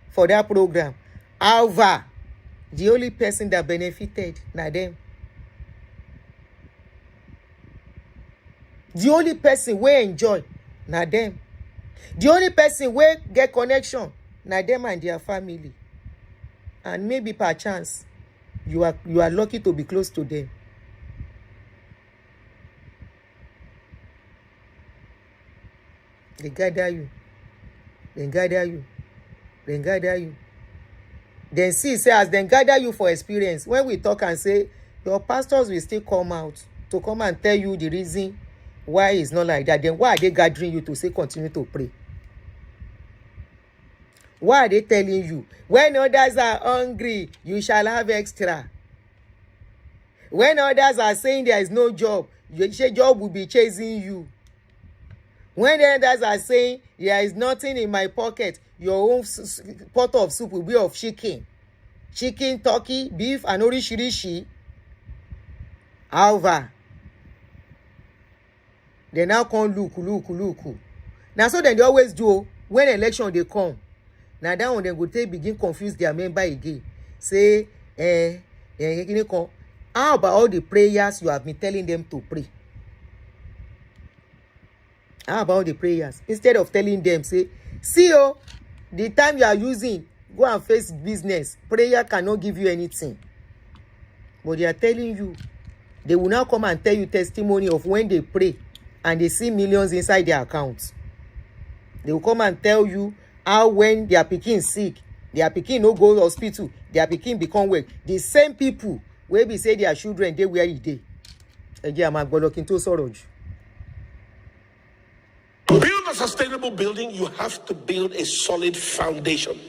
Speaker 1: for that program. However, the only person that benefited, na them. The only person we enjoy, na them. The only person we get connection, na them and their family. And maybe per chance, you are lucky to be close to them. They gather you. Then gather you. Then see, say, as then gather you for experience. When we talk and say, your pastors will still come out to come and tell you the reason why it's not like that. Then why are they gathering you to say continue to pray? Why are they telling you? When others are hungry, you shall have extra. When others are saying there is no job, your job will be chasing you. When the others are saying there is nothing in my pocket, your own pot of soup will be of chicken, turkey, beef, and orishirishi. However, they now come look. Now so then they always do when election they come. Now that one they go take begin confuse their member again. Say, how about all the prayers you have been telling them to pray? How about the prayers? Instead of telling them, say, see, the time you are using, go and face business. Prayer cannot give you anything. But they are telling you, they will now come and tell you testimony of when they pray and they see millions inside their accounts. They will come and tell you how when their pikin sick, their pikin no go hospital, their pikin become well. The same people wey be say their children dey where e dey. Ẹjẹ́ àmà gbọ́dọ̀ kí n tó sọ̀rọ̀ jù.
Speaker 2: To build a sustainable building, you have to build a solid foundation.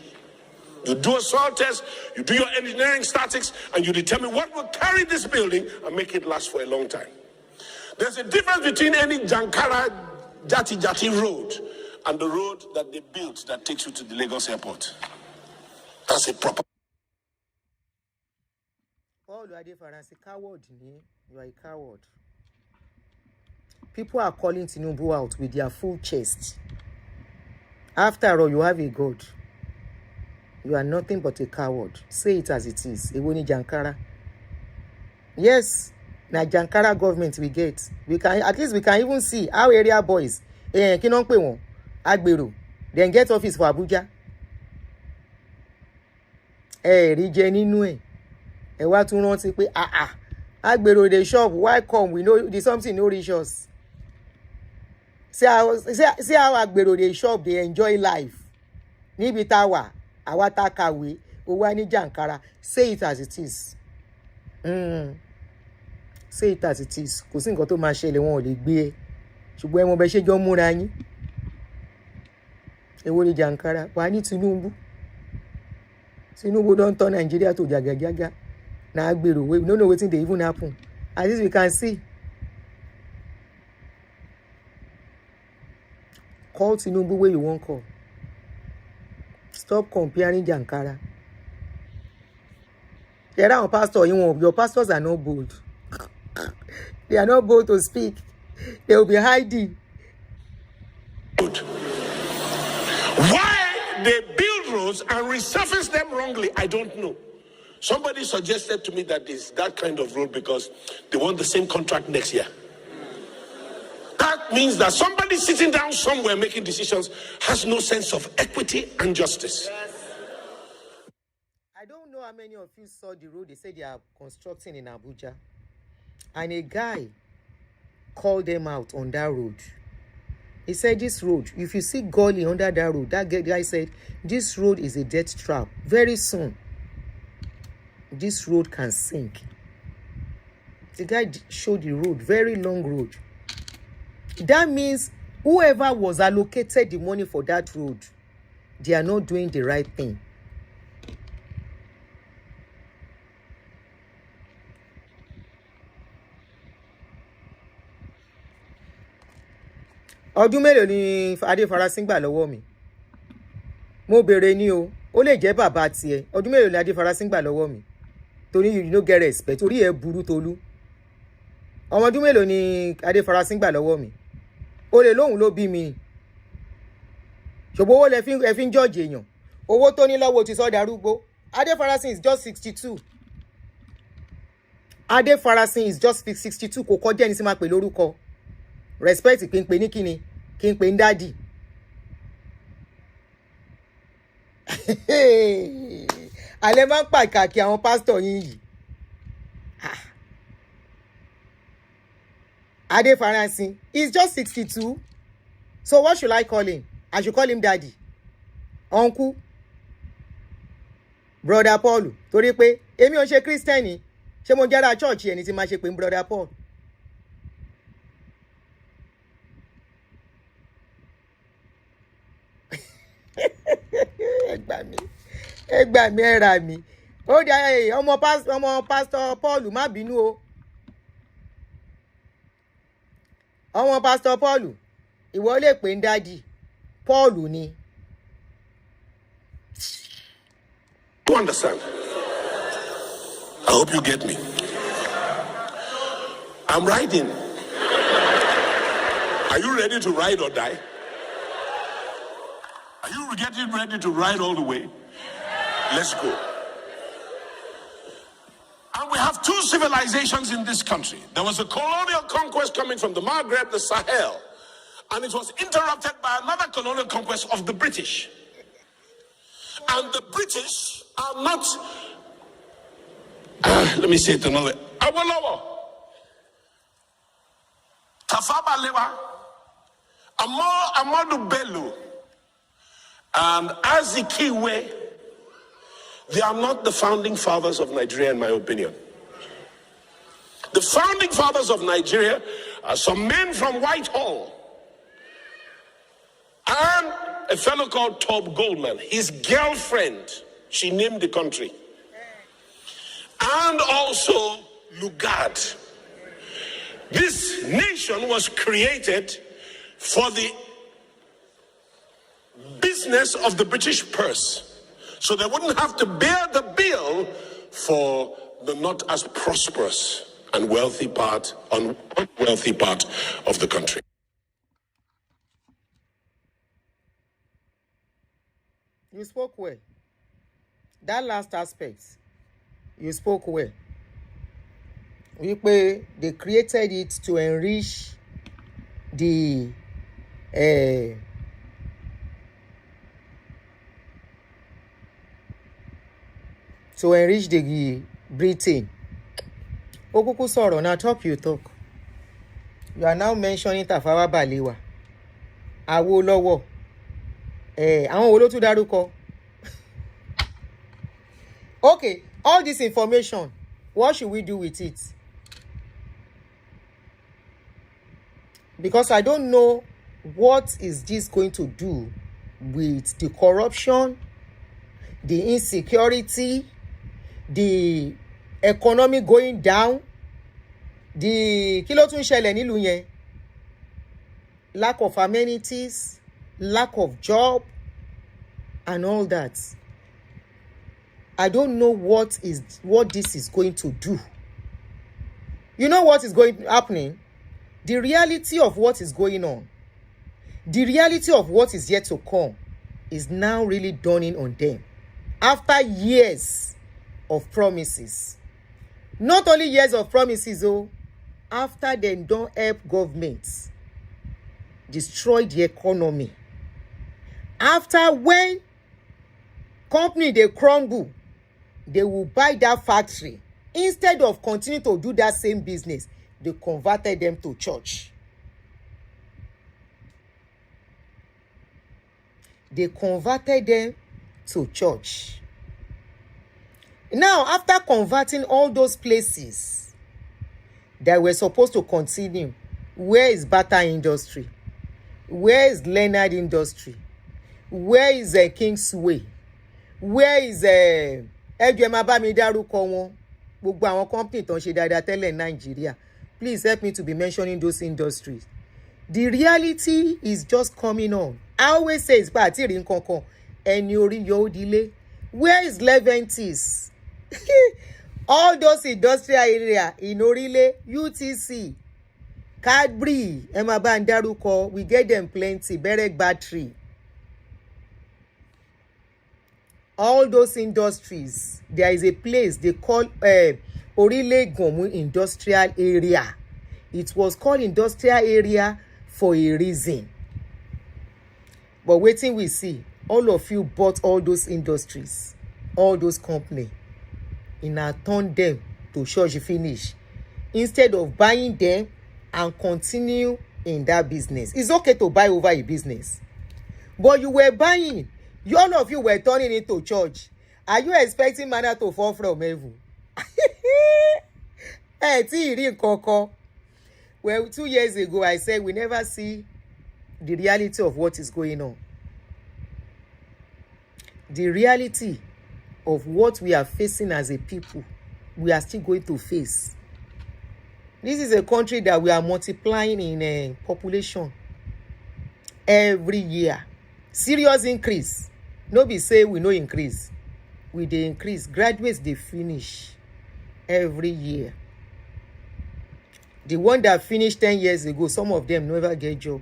Speaker 2: You do a soil test, you do your engineering statics, and you determine what will carry this building and make it last for a long time. There's a difference between any Jankara Jati road and the road that they built that takes you to the Lagos airport. That's a proper.
Speaker 1: Paul Adefarasin, coward, you are a coward. People are calling Tinubu out with their full chest. After all, you have a God. You are nothing but a coward. Say it as it is. Ewoni Jankara. Yes, na Jankara government we get. We can at least we can even see how area boys, kí non pè wọ́n, Agbero, then get office for Abuja. Rí jẹ nínú ẹ̀. Ẹ wá tún rántí pé Agbero dey shop, why come? We know the something no reach us. See how Agbero dey shop, they enjoy life. Níbi tá wà. Awata kawe, owani Jankara. Say it as it is. Say it as it is. Kò sí nǹkan tó máa ṣẹlẹ̀ wọn ò lè gbé ẹ. Ṣùgbọ́n ẹ mọ̀ bẹ́ ṣe jọ múra yín. Èwo ni Jankara? Wà ní Tinubu. Tinubu don turn Nigeria to jaga. Na Agbero. We don't know wetin dey even happen. At least we can see. Call Tinubu where you wan call. Stop comparing Jankara. There are pastors, your pastors are not bold. They are not bold to speak. They will be hiding.
Speaker 2: Why they build roads and resurface them wrongly, I don't know. Somebody suggested to me that it's that kind of road because they want the same contract next year. That means that somebody sitting down somewhere making decisions has no sense of equity and justice.
Speaker 1: I don't know how many of you saw the road they say they are constructing in Abuja. And a guy called them out on that road. He said, this road, if you see gully under that road, that guy said, this road is a death trap. Very soon, this road can sink. The guy showed the road, very long road. That means whoever was allocated the money for that road, they are not doing the right thing. Ọdún mélòó ni Adefarasin gbà lọ́wọ́ mi? Mo bèrè ni o, ó lè jẹ́ bàbá tiẹ̀. Ọdún mélòó ni Adefarasin gbà lọ́wọ́ mi? Torí you no get respect, torí ẹ burú Tolú. Ọmọ ọdún mélòó ni Adefarasin gbà lọ́wọ́ mi? Ó lè lóhùn ló bí mi. Ṣùgbọ́n owó lẹ fi ń judge èèyàn. Owó tó ní lọ́wọ́ ti sọ darúgbó. Adefarasin is just 62. Adefarasin is just 62. Kò kọjá ẹni tí máa pè lórúkọ. Respect kí n pè ní kíni, kí n pè ní daddy. Alẹ́ máa ń pàkàkì àwọn pásítọ̀ yín yìí. Adefarasin is just 62. So what should I call him? I should call him daddy, uncle, brother Paul. Torí pé èmi ò ṣe Christian, ṣé mo jára church ẹni tí máa ṣe pé brother Paul. Ẹ gbà mí ẹ rà mí. Ó dé ọmọ pastor Paul má bínú o. Ọmọ pastor Paul, ìwọ lè pè ń daddy. Paul ni.
Speaker 2: You understand? I hope you get me. I'm riding. Are you ready to ride or die? Are you getting ready to ride all the way? Let's go. And we have two civilizations in this country. There was a colonial conquest coming from the Maghreb, the Sahel, and it was interrupted by another colonial conquest of the British. And the British are not, let me say it another way. Awolowo. Tafawa Balewa, Amadu Bello, and Azikiwe, they are not the founding fathers of Nigeria, in my opinion. The founding fathers of Nigeria are some men from Whitehall and a fellow called Top Goldman, his girlfriend, she named the country, and also Lugard. This nation was created for the business of the British purse, so they wouldn't have to bear the bill for the not as prosperous and unwealthy part of the country.
Speaker 1: You spoke well. That last aspect, you spoke well. They created it to enrich the Britain. Okuku sọ̀rọ̀, now talk you talk. You are now mentioning Tafawa Balewa, Awólọ́wọ̀, àwọn wo ló tún dárúkọ? Okay, all this information, what should we do with it? Because I don't know what is this going to do with the corruption, the insecurity, the economy going down, the kí ló tún ṣẹlẹ̀ nílùú yẹn, lack of amenities, lack of job, and all that. I don't know what this is going to do. You know what is happening? The reality of what is going on, the reality of what is yet to come, is now really dawning on them after years of promises. Not only years of promises, after they don't help governments destroy the economy, after when company they crumble, they will buy that factory. Instead of continuing to do that same business, they converted them to church. They converted them to church. Now, after converting all those places that were supposed to continue, where is Bata Industry? Where is Leonard Industry? Where is Kingsway? Where is Ẹgbẹ̀mabami dárúkọ wọn? Gbogbo àwọn company tó ń ṣe dáadáa tẹ́lẹ̀ in Nigeria. Please help me to be mentioning those industries. The reality is just coming on. I always say it's bad. Ẹni orí yóò dílé. Where is Leventis? All those industrial area in Orile, UTC, Cadbury, Emaba and Daruko, we get them plenty. Berek Battery. All those industries, there is a place they call Orile Gomu Industrial Area. It was called industrial area for a reason. But waiting we see, all of you bought all those industries, all those companies, and now turn them to church finish. Instead of buying them and continue in that business. It's okay to buy over a business. But you were buying. All of you were turning it to church. Are you expecting manna to fall from heaven? Well, 2 years ago, I said we never see the reality of what is going on. The reality of what we are facing as a people, we are still going to face. This is a country that we are multiplying in population every year. Serious increase. No be say we no increase. We dey increase. Graduates they finish every year. The one that finished 10 years ago, some of them never get job.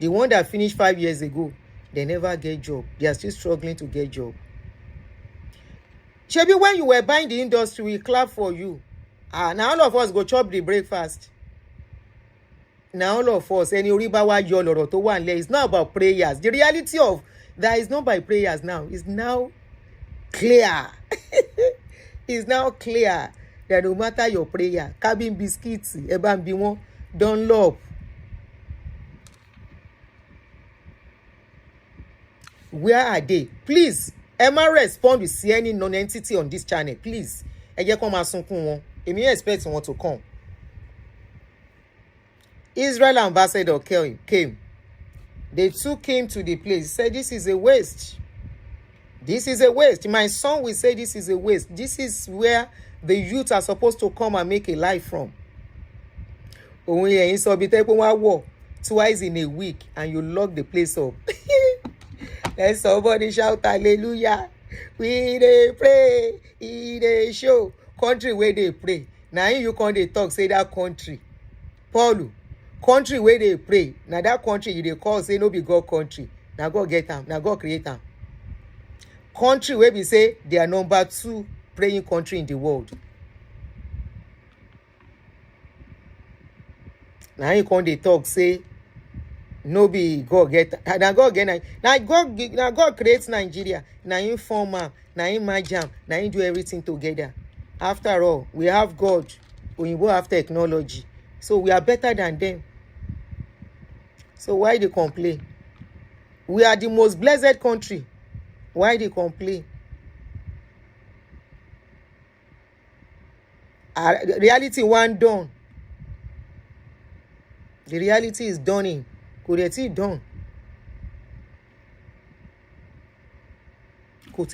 Speaker 1: The one that finished 5 years ago, they never get job. They are still struggling to get job. Shebi, when you were buying the industry, we clap for you. Now all of us go chop the breakfast. Now all of us, any oribawa yoloro to one lay. It's not about prayers. The reality of that is not by prayers now. It's now clear. It's now clear that no matter your prayer, cabin biscuits, eban biwon, Dunlop. Where are they? Please, Emma respond with any non-entity on this channel. Please. Ẹ jẹ́ kó máa sunkún wọn. Èmi expect wọn to come. Israel ambassador came. They took him to the place. He said, this is a waste. This is a waste. My son will say this is a waste. This is where the youth are supposed to come and make a life from. Òun yẹn sọ bí tẹ́ pé wọ́n á wọ̀ twice in a week and you lock the place up. Let somebody shout hallelujah. We dey pray, e dey show. Country where they pray. Now you come dey talk say that country. Paul, country where they pray. Now that country you dey call say no be God country. Now God get am. Now God create am. Country where we say they are number 2 praying country in the world. Now you come dey talk say no be God get na God get na God creates Nigeria. Na him form am, na him merge am, na him do everything together. After all, we have God. Oyinbo have technology. So we are better than them. So why they complain? We are the most blessed country. Why they complain? Reality one done. The reality is dawning. Could it done?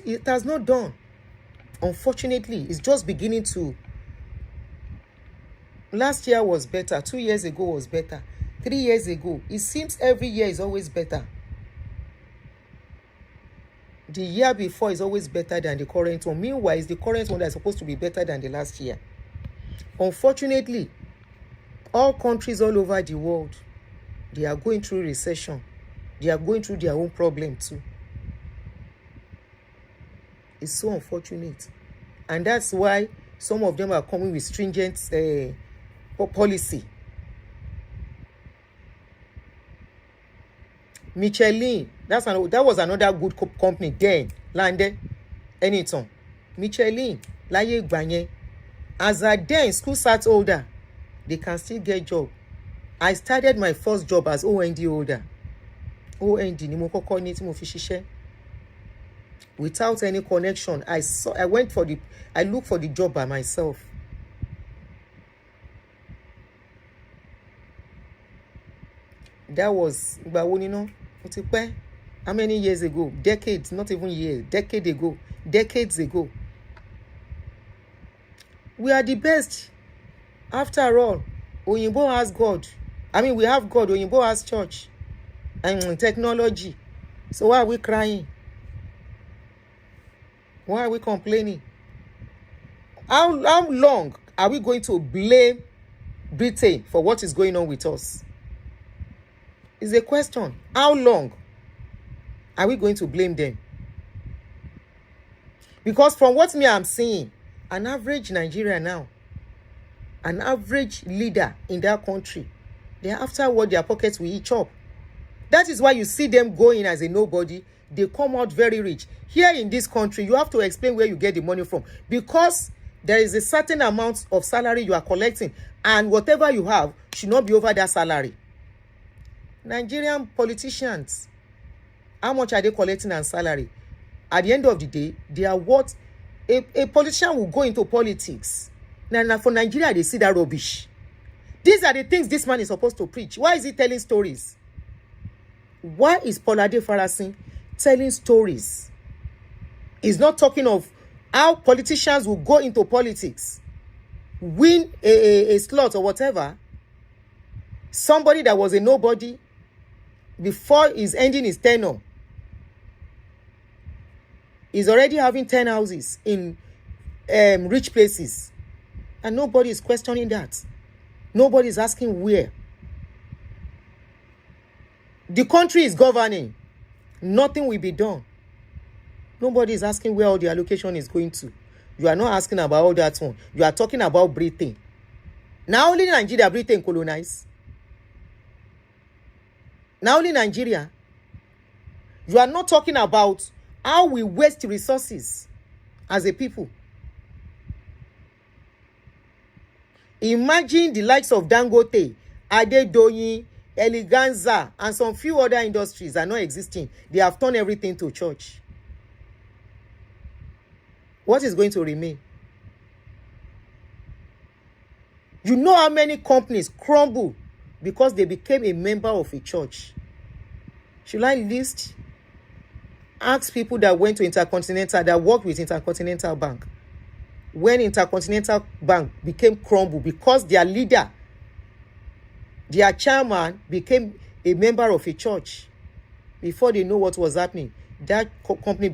Speaker 1: It has not done. Unfortunately, it's just beginning to. Last year was better. 2 years ago was better. 3 years ago. It seems every year is always better. The year before is always better than the current one. Meanwhile, it's the current one that is supposed to be better than the last year. Unfortunately, all countries all over the world, they are going through recession. They are going through their own problem too. It's so unfortunate. And that's why some of them are coming with stringent policy. Michelin, that was another good company then. Landed Anyton. Michelin, láyé ìgbà yẹn. As I then school start older, they can still get job. I started my first job as OND holder. OND ni mo kọ́kọ́ ní tí mo fi ṣiṣẹ́. Without any connection, I looked for the job by myself. That was how many years ago? Decades, not even years, decades ago. We are the best. After all, Oyinbo has God. We have God. Oyinbo has church and technology. So why are we crying? Why are we complaining? How long are we going to blame Britain for what is going on with us? It's a question. How long are we going to blame them? Because from what I'm seeing, an average Nigerian now, an average leader in that country, they after what their pockets will eat up. That is why you see them going as a nobody. They come out very rich. Here in this country, you have to explain where you get the money from, because there is a certain amount of salary you are collecting, and whatever you have should not be over that salary. Nigerian politicians, how much are they collecting on salary? At the end of the day, they are what a politician will go into politics. Now for Nigeria, they see that rubbish. These are the things this man is supposed to preach. Why is he telling stories? Why is Adefarasin telling stories? He's not talking of how politicians will go into politics, win a slot or whatever. Somebody that was a nobody before he's ending his tenure is already having 10 houses in rich places. And nobody is questioning that. Nobody is asking where. The country is governing. Nothing will be done. Nobody is asking where all the allocation is going to. You are not asking about all that one. You are talking about Britain. Now only Nigeria, Britain colonized. Now only Nigeria. You are not talking about how we waste resources as a people. Imagine the likes of Dangote Adedoyin, Eleganza, and some few other industries are not existing. They have turned everything to church. What is going to remain? You know how many companies crumble because they became a member of a church? Should I list? Ask people that went to Intercontinental, that worked with Intercontinental Bank. When Intercontinental Bank became crumble because their leader, their chairman, became a member of a church. Before they know what was happening, that company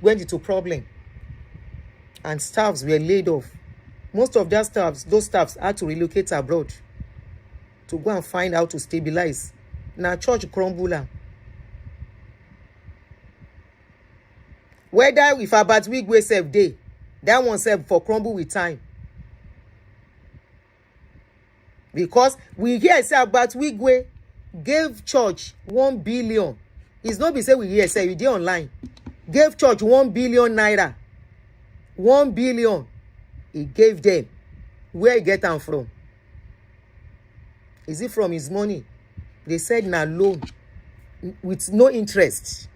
Speaker 1: went into problem. And staffs were laid off. Most of those staffs had to relocate abroad to go and find how to stabilize. Now church crumble. Whether if about week we save day, that one serve for crumble with time. Because we hear say about Wigwe gave church 1 billion. It's not be say we hear say we did online. Gave church 1 billion naira. 1 billion. He gave them. Where he get them from? Is it from his money? They said na loan with no interest.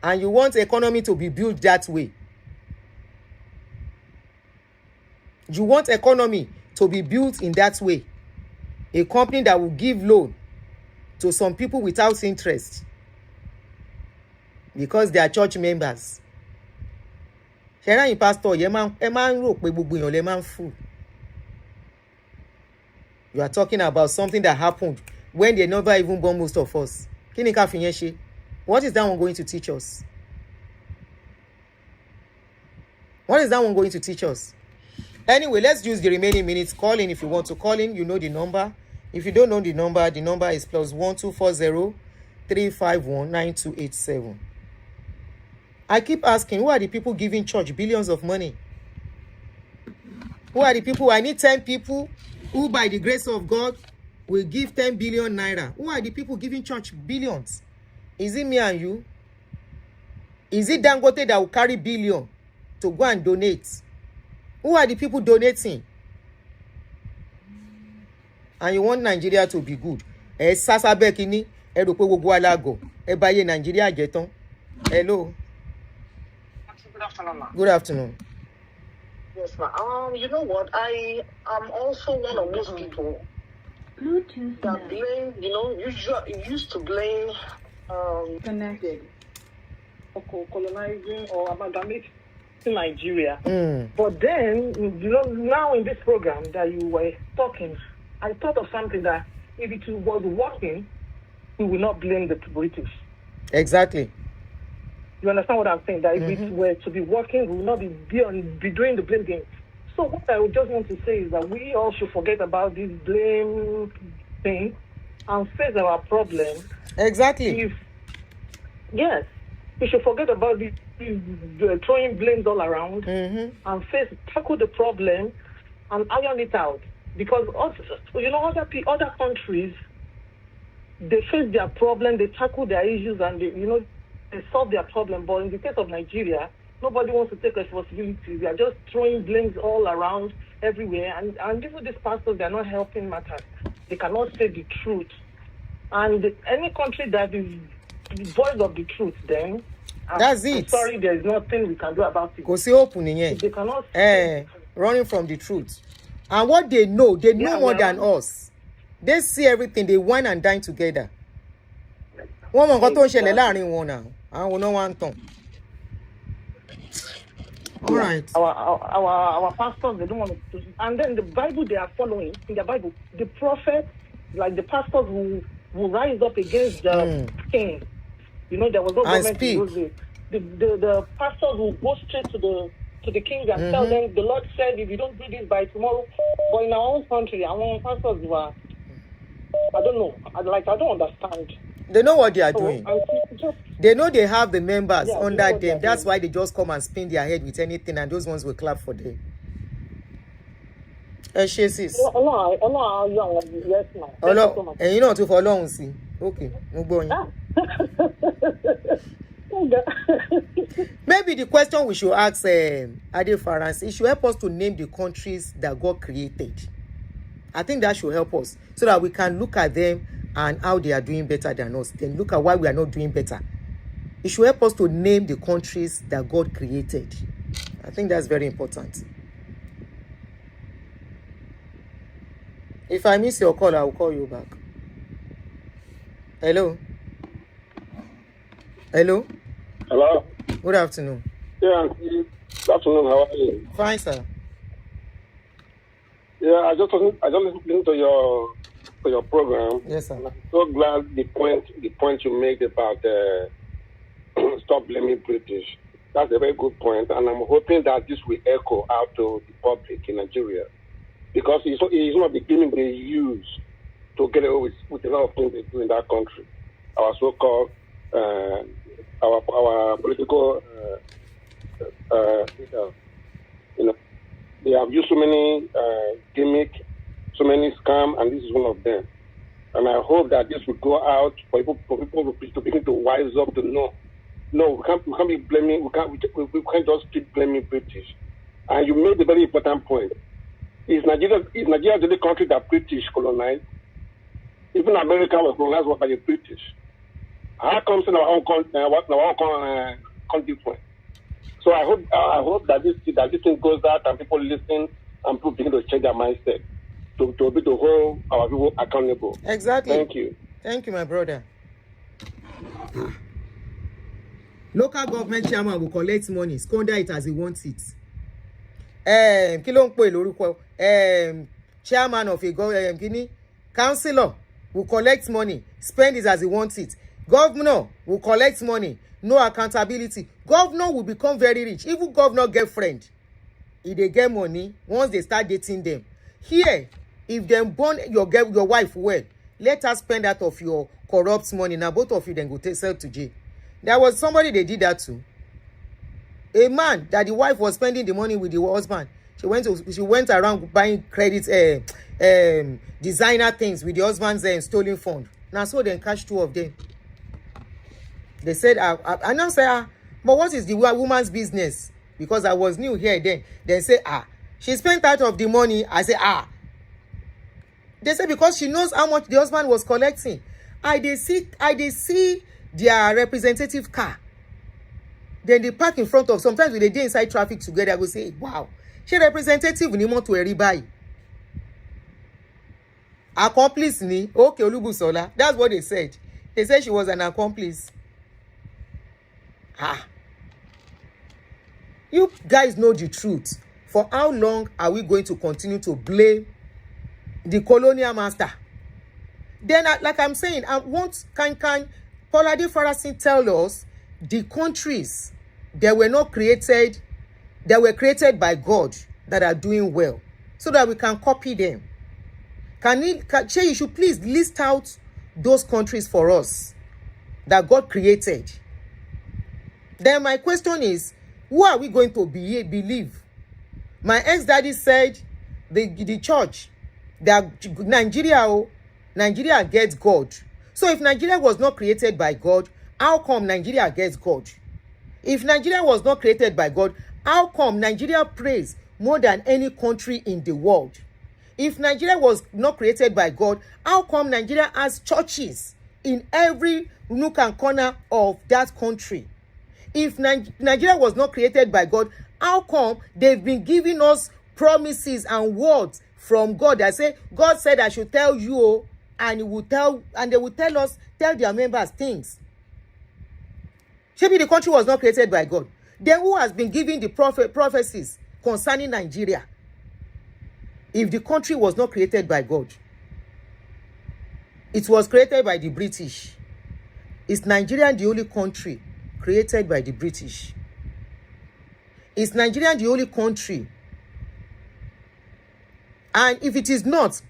Speaker 1: And you want the economy to be built that way. You want economy to be built in that way. A company that will give loan to some people without interest because they are church members. Pastor, you are talking about something that happened when they never even born most of us. What is that one going to teach us? What is that one going to teach us? Anyway, let's use the remaining minutes. Call in if you want to call in. You know the number. If you don't know the number is +1240 351 9287. I keep asking, who are the people giving church billions of money? Who are the people? I need 10 people who, by the grace of God, will give 10 billion naira. Who are the people giving church billions? Is it me and you? Is it Dangote that will carry billion to go and donate? Who are the people donating? And you want Nigeria to be good. Sasa Bekini, Nigeria jeton. Hello.
Speaker 3: Good afternoon, ma.
Speaker 1: Good afternoon.
Speaker 3: Yes, ma. You know what? I am also one of those people that blame, used to blame
Speaker 4: connected
Speaker 3: for colonizing or amalgamating Nigeria.
Speaker 1: Mm.
Speaker 3: But then, now in this program that you were talking, I thought of something that if it was working, we will not blame the British.
Speaker 1: Exactly.
Speaker 3: You understand what I'm saying? That if it were to be working, we will not be doing the blame game. So what I would just want to say is that we all should forget about this blame thing and face our problem.
Speaker 1: Exactly.
Speaker 3: Yes, we should forget about this throwing blames all around and tackle the problem and iron it out. Because other countries, they face their problem, they tackle their issues, and they solve their problem. But in the case of Nigeria, nobody wants to take responsibility. They are just throwing blames all around everywhere. And even these pastors, they are not helping matters. They cannot say the truth. And any country that is void of the truth, then
Speaker 1: that's it.
Speaker 3: I'm sorry, there is nothing we can do about it.
Speaker 1: They
Speaker 3: cannot
Speaker 1: running from the truth. And what they know more than us. They see everything. They wine and dine together. One more got to share láàrin wọn now. I will not want to. All right.
Speaker 3: Our pastors, they don't want to. And then the Bible they are following, in the Bible, the prophets, like the pastors who rise up against the king. There was no government in those days. The pastors will go straight to the king and tell them, the Lord said, if you don't do this by tomorrow. But in our own country, our pastors were, I don't know. I don't understand.
Speaker 1: They know what they are doing. They know they have the members under them. That's why they just come and spin their head with anything, and those ones will clap for them. Yes,
Speaker 3: ma'am.
Speaker 1: And you know to for long, see. Okay, no going. Maybe the question we should ask Adefarasin, it should help us to name the countries that God created. I think that should help us so that we can look at them and how they are doing better than us. Then look at why we are not doing better. It should help us to name the countries that God created. I think that's very important. If I miss your call, I will call you back. Hello? Hello?
Speaker 5: Hello?
Speaker 1: Good afternoon.
Speaker 5: Yeah, good afternoon. How are you?
Speaker 1: Fine, sir.
Speaker 5: Yeah, I just listened to your program.
Speaker 1: Yes, sir.
Speaker 5: And I'm so glad the point you made about stop blaming British. That's a very good point, and I'm hoping that this will echo out to the public in Nigeria, because it's one of the gaming they use to get away with a lot of things they do in that country. Our so-called our political they have used so many gimmick, so many scam, and this is one of them. And I hope that this will go out for people to begin to wise up to know. No, we can't be blaming. We can't just keep blaming British. And you made a very important point. Is Nigeria the only country that British colonized? Even America was colonized by the British. How comes in our own country point? So I hope that this thing goes out and people listen and people begin to change their mindset to be to hold our people accountable.
Speaker 1: Exactly.
Speaker 5: Thank you.
Speaker 1: Thank you, my brother. Local government chairman will collect money, squander it as he wants it. Kí ló ń pè lórúkọ? Chairman of a councillor will collect money, spend it as he wants it. Governor will collect money, no accountability. Governor will become very rich. Even governor girlfriend, if they get money, once they start dating them. Here, if them born your wife well, let her spend out of your corrupt money. Now both of you then go sell to jail. There was somebody they did that to. A man that the wife was spending the money with the husband. She went around buying credit, designer things with the husband's stolen fund. Now so then catch two of them. They said, I now say, but what is the woman's business? Because I was new here then. They say, she spent out of the money. I say, They say because she knows how much the husband was collecting. I dey see their representative car. Then they park in front of, sometimes when they dey inside traffic together, I go say, wow, she representative ni mọ́tò ẹ̀rí báyìí. Accomplice ni, okay, Olubusola. That's what they said. They said she was an accomplice. You guys know the truth. For how long are we going to continue to blame the colonial master? Then, like I'm saying, can Adefarasin tell us the countries that were created by God that are doing well, so that we can copy them? You should please list out those countries for us that God created. Then my question is, who are we going to believe? My ex-daddy said the church, that Nigeria gets God. So if Nigeria was not created by God, how come Nigeria gets God? If Nigeria was not created by God, how come Nigeria prays more than any country in the world? If Nigeria was not created by God, how come Nigeria has churches in every nook and corner of that country? If Nigeria was not created by God, how come they've been giving us promises and words from God that say, God said I should tell you, and they will tell their members things? Maybe the country was not created by God. Then who has been giving the prophecies concerning Nigeria? If the country was not created by God, it was created by the British. Is Nigeria the only country created by the British? Is Nigeria the only country? And if it is not,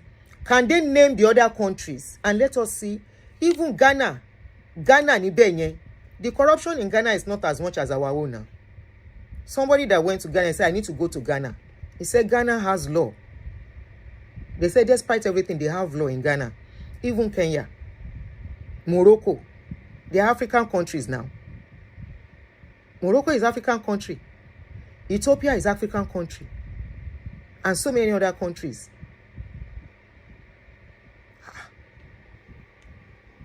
Speaker 1: can they name the other countries? And let us see. Even Ghana ni benye. The corruption in Ghana is not as much as our own now. Somebody that went to Ghana and said, I need to go to Ghana. He said, Ghana has law. They said, despite everything, they have law in Ghana. Even Kenya, Morocco, they are African countries now. Morocco is African country. Ethiopia is African country. And so many other countries.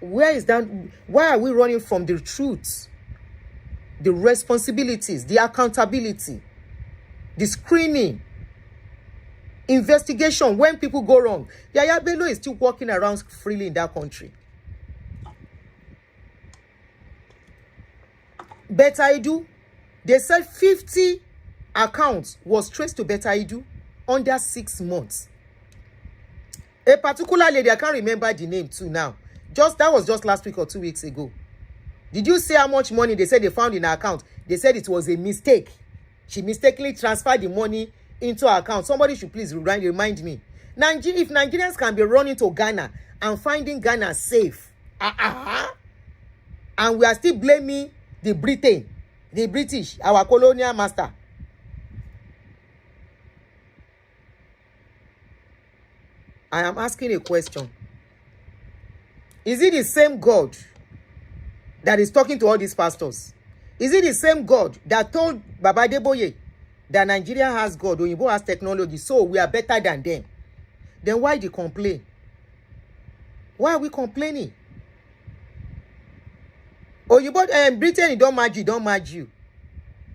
Speaker 1: Where is that? Why are we running from the truth, the responsibilities, the accountability, the screening, investigation when people go wrong? Yaya Bello is still walking around freely in that country. Better Edu, they said 50 accounts was traced to Better Edu under 6 months. A particular lady, I can't remember the name too now. That was just last week or 2 weeks ago. Did you see how much money they said they found in her account? They said it was a mistake. She mistakenly transferred the money into her account. Somebody should please remind me. If Nigerians can be running to Ghana and finding Ghana safe, and we are still blaming the British, our colonial master. I am asking a question. Is it the same God that is talking to all these pastors? Is it the same God that told Baba Deboye that Nigeria has God, Oyinbo has technology, so we are better than them? Then why the complaint? Why are we complaining? Oyinbo and Britain, don't merge you.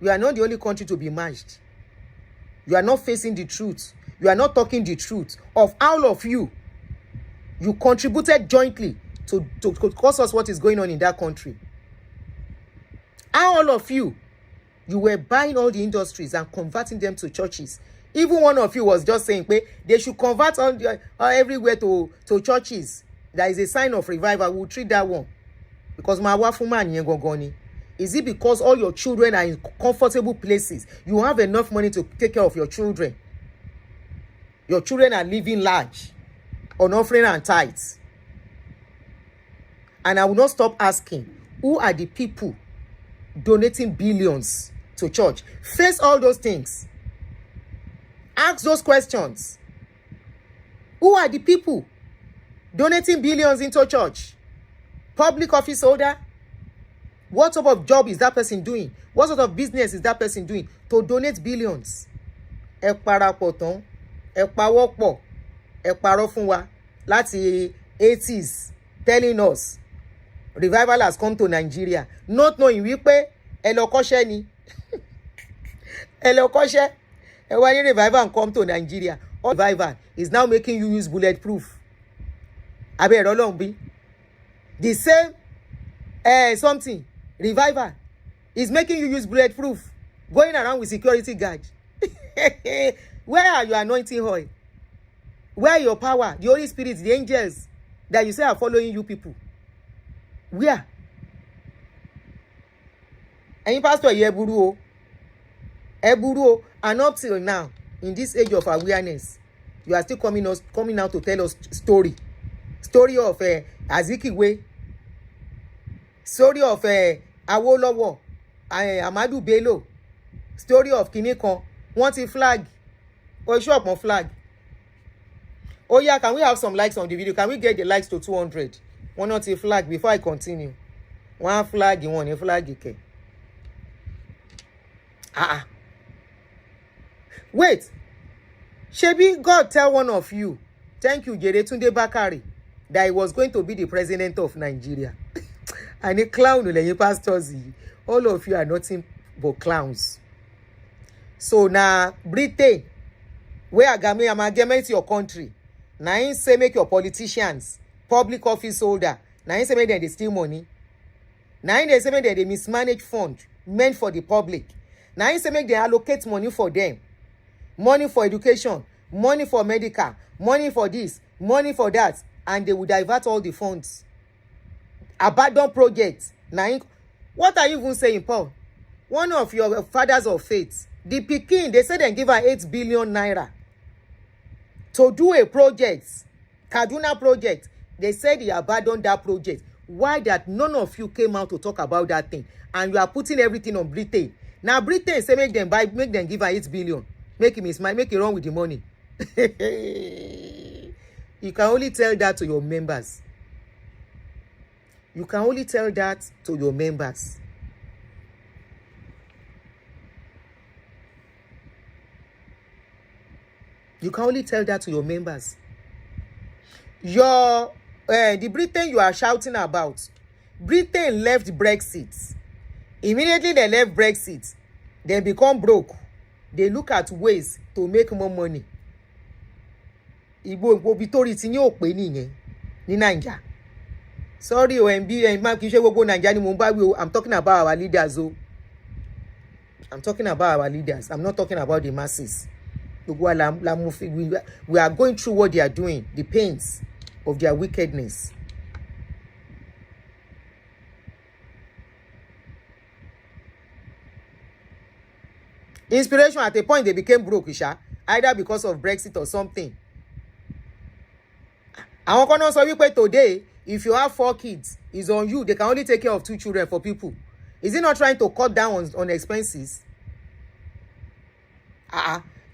Speaker 1: You are not the only country to be merged. You are not facing the truth. You are not talking the truth of all of you. You contributed jointly to cause us what is going on in that country. All of you were buying all the industries and converting them to churches. Even one of you was just saying, they should convert everywhere to churches. That is a sign of revival. We'll treat that one. Because is it because all your children are in comfortable places? You have enough money to take care of your children. Your children are living large on offering and tithes. And I will not stop asking, who are the people donating billions to church? Face all those things. Ask those questions. Who are the people donating billions into church? Public office holder? What sort of job is that person doing? What sort of business is that person doing to donate billions? Ẹ parapọ̀ tán, ẹ pawọ́pọ̀, ẹ parọ́ fún wa láti 80s telling us revival has come to Nigeria, not knowing wípé ẹ lọ kọ́ṣẹ́ ni. Ẹ lọ kọ́ṣẹ́. Ẹ wá ní revival come to Nigeria. All revival is now making you use bulletproof. Abẹ́ ẹ̀rọ Ọlọ́run bí. The same something revival is making you use bulletproof, going around with security guard. Where are your anointing oil? Where are your power, the Holy Spirit, the angels that you say are following you people? Where? Any pastor here buru o, and up till now, in this age of awareness, you are still coming out to tell us story of Azikiwe, story of Awolowo, Amadu Bello, story of Kinikan. Want a flag? Or show up on flag? Oh yeah, can we have some likes on the video? Can we get the likes to 200? One not a flag before I continue. One flag, you want a flag, okay? Wait. Shebi God tell one of you, thank you, Tunde Bakari, that he was going to be the president of Nigeria. And a clown, pastors, all of you are nothing but clowns. So now, Britain, where amalgamate your country, now him say make your politicians, public office holder, now him say make them they steal money. Now him they say make them they mismanage fund meant for the public. Now him say make them allocate money for them. Money for education, money for medical, money for this, money for that, and they will divert all the funds. Abandon projects. Now, what are you even saying, Paul? One of your fathers of faith, the Peking, they said they give her 8 billion naira to do a project, Kaduna project. They said he abandoned that project. Why that none of you came out to talk about that thing? And you are putting everything on Britain. Now Britain say make them give her 8 billion. Make him smile, make it run with the money. You can only tell that to your members. You can only tell that to your members. You can only tell that to your members. Your the Britain you are shouting about, Britain left Brexit. Immediately they left Brexit, they become broke. They look at ways to make more money. Igbo bitori ti yin o pe niyen ní Naija. Sorry OMB and ma ki se gbogbo Naija ni mo ba wi o. I'm talking about our leaders o. I'm talking about our leaders. I'm not talking about the masses. We are going through what they are doing, the pains of their wickedness. Inspiration, at a point they became broke, either because of Brexit or something. Àwọn kan náà sọ wípé today, if you have 4 kids, it's on you. They can only take care of 2 children for people. Is he not trying to cut down on expenses?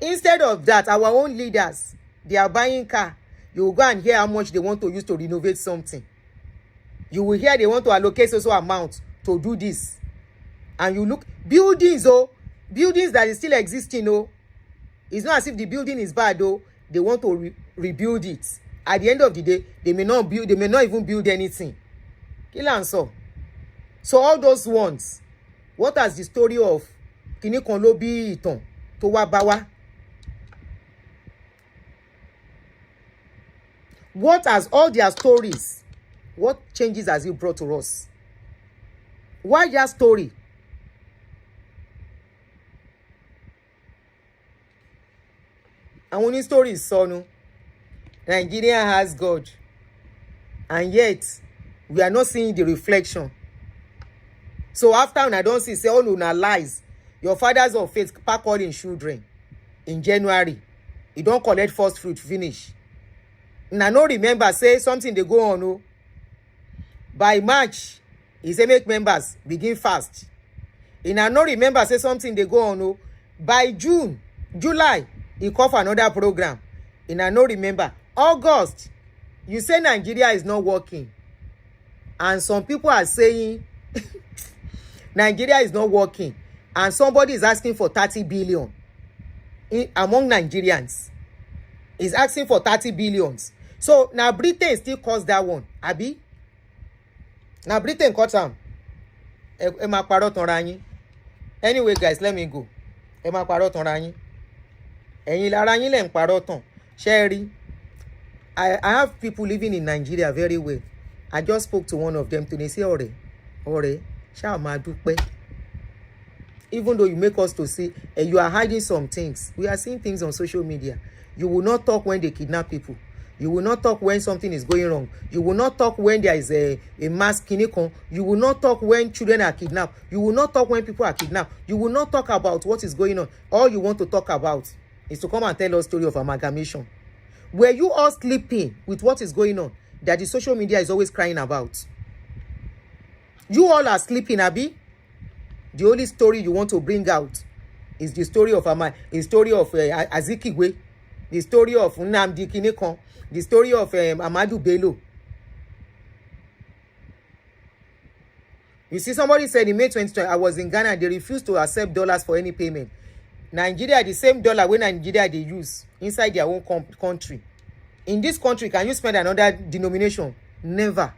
Speaker 1: Instead of that, our own leaders, they are buying car. You will go and hear how much they want to use to renovate something. You will hear they want to allocate also amount to do this. And you look, buildings that is still existing, it's not as if the building is bad, they want to rebuild it. At the end of the day, they may not even build anything. Kill and so all those ones, what has the story of Kini kan lo bi itan to wa bawa? What has all their stories? What changes has it brought to us? Why their story? And when his story is sonu, Nigeria has God, and yet we are not seeing the reflection. So after I don't see, say, oh, no, lies. Your fathers of faith pack all in children in January. You don't collect first fruit, finish. And I no remember, say something they go on. By March, he say make members begin fast. And I no remember, say something they go on. By July, he call for another program. And I no remember. August, you say Nigeria is not working. And some people are saying Nigeria is not working. And somebody is asking for 30 billion among Nigerians. Is asking for 30 billions. So now Britain still costs that one. Abi? Now Britain cuts them. Anyway, guys, let me go. Sherry, I have people living in Nigeria very well. I just spoke to one of them today. Say, Ore, sha ma dupe. Even though you make us to see, you are hiding some things. We are seeing things on social media. You will not talk when they kidnap people. You will not talk when something is going wrong. You will not talk when there is a mass kinikon. You will not talk when children are kidnapped. You will not talk when people are kidnapped. You will not talk about what is going on. All you want to talk about is to come and tell us story of amalgamation. Were you all sleeping with what is going on that the social media is always crying about? You all are sleeping, Abi. The only story you want to bring out is the story of Azikiwe, the story of Nnamdi Kinekon, the story of Amadu Bello. You see, somebody said in May 2020, I was in Ghana and they refused to accept dollars for any payment. Nigeria, the same dollar when Nigeria they use inside their own country. In this country, can you spend another denomination? Never.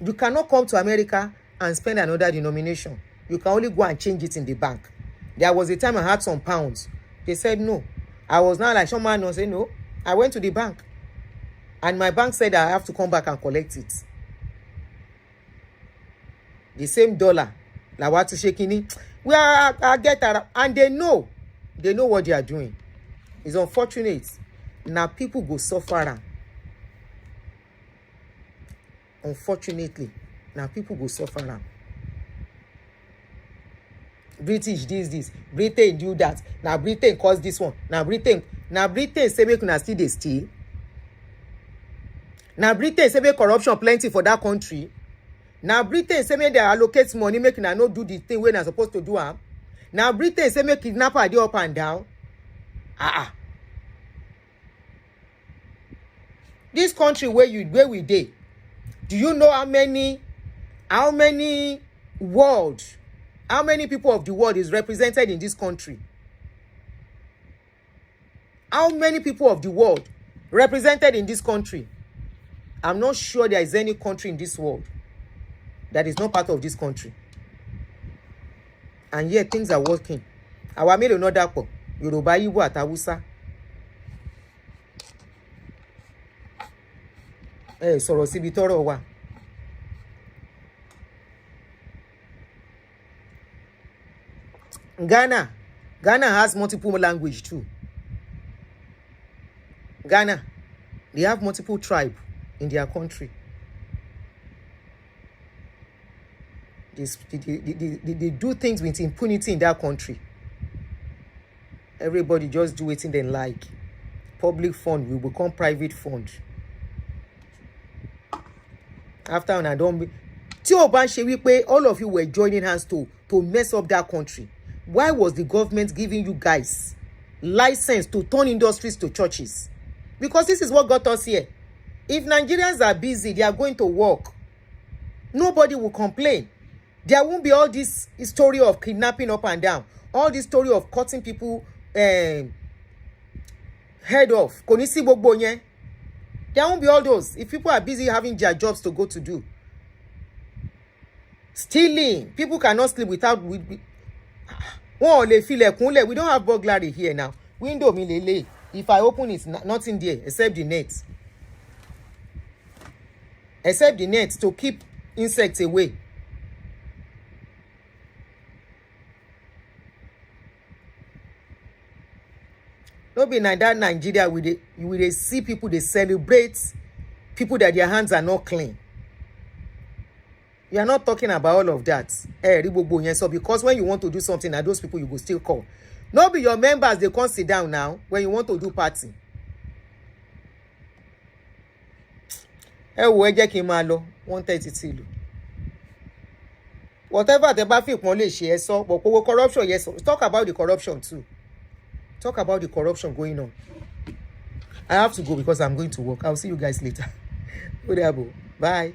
Speaker 1: You cannot come to America and spend another denomination. You can only go and change it in the bank. There was a time I had some pounds. They said no. I was not like someone was saying no. I went to the bank. And my bank said I have to come back and collect it. The same dollar. Like what to shaking. I get that. And they know what they are doing. It's unfortunate. Now people go suffer. Unfortunately, now people go suffer now. British this. Britain do that. Now Britain cause this one. Now Britain say make una still dey steal. Now Britain say make corruption plenty for that country. Now Britain say make they allocate money make una no do the thing wey na supposed to do am. Now Britain say make kidnapper dey up and down. This country where we dey, do you know how many people of the world is represented in this country? How many people of the world represented in this country. I'm not sure there is any country in this world that is not part of this country. And yet things are working. Àwa mélòó náà dàpọ̀, Yorùbá, Igbo àti Hausa. Sọ̀rọ̀ síbi tọ́rọ̀ wà. Ghana has multiple language too. Ghana, they have multiple tribes in their country. They do things with impunity in that country. Everybody just do it in they like. Public fund will become private fund. After I don't be, tí ó bá ń ṣe wípé all of you were joining hands to mess up that country. Why was the government giving you guys license to turn industries to churches? Because this is what got us here. If Nigerians are busy, they are going to work. Nobody will complain. There won't be all this story of kidnapping up and down. All this story of cutting people head off. Kò ní sí gbogbo yẹn. There won't be all those. If people are busy having their jobs to go to do. Stealing. People cannot sleep without... We don't have burglary here now. Window mi lele. If I open it, nothing there except the net. Except the net to keep insects away. No be like that Nigeria you will see people, they celebrate people that their hands are not clean. You are not talking about all of that. So because when you want to do something, and those people you go still call. Not be your members, they can't sit down now when you want to do party. Wo ẹ jẹ́ kí n máa lọ 1:30 ti lù. Whatever the bá fi pọ́n lè ṣe ẹ sọ, but kówó corruption yes. Talk about the corruption too. Talk about the corruption going on. I have to go because I'm going to work. I'll see you guys later. Bye.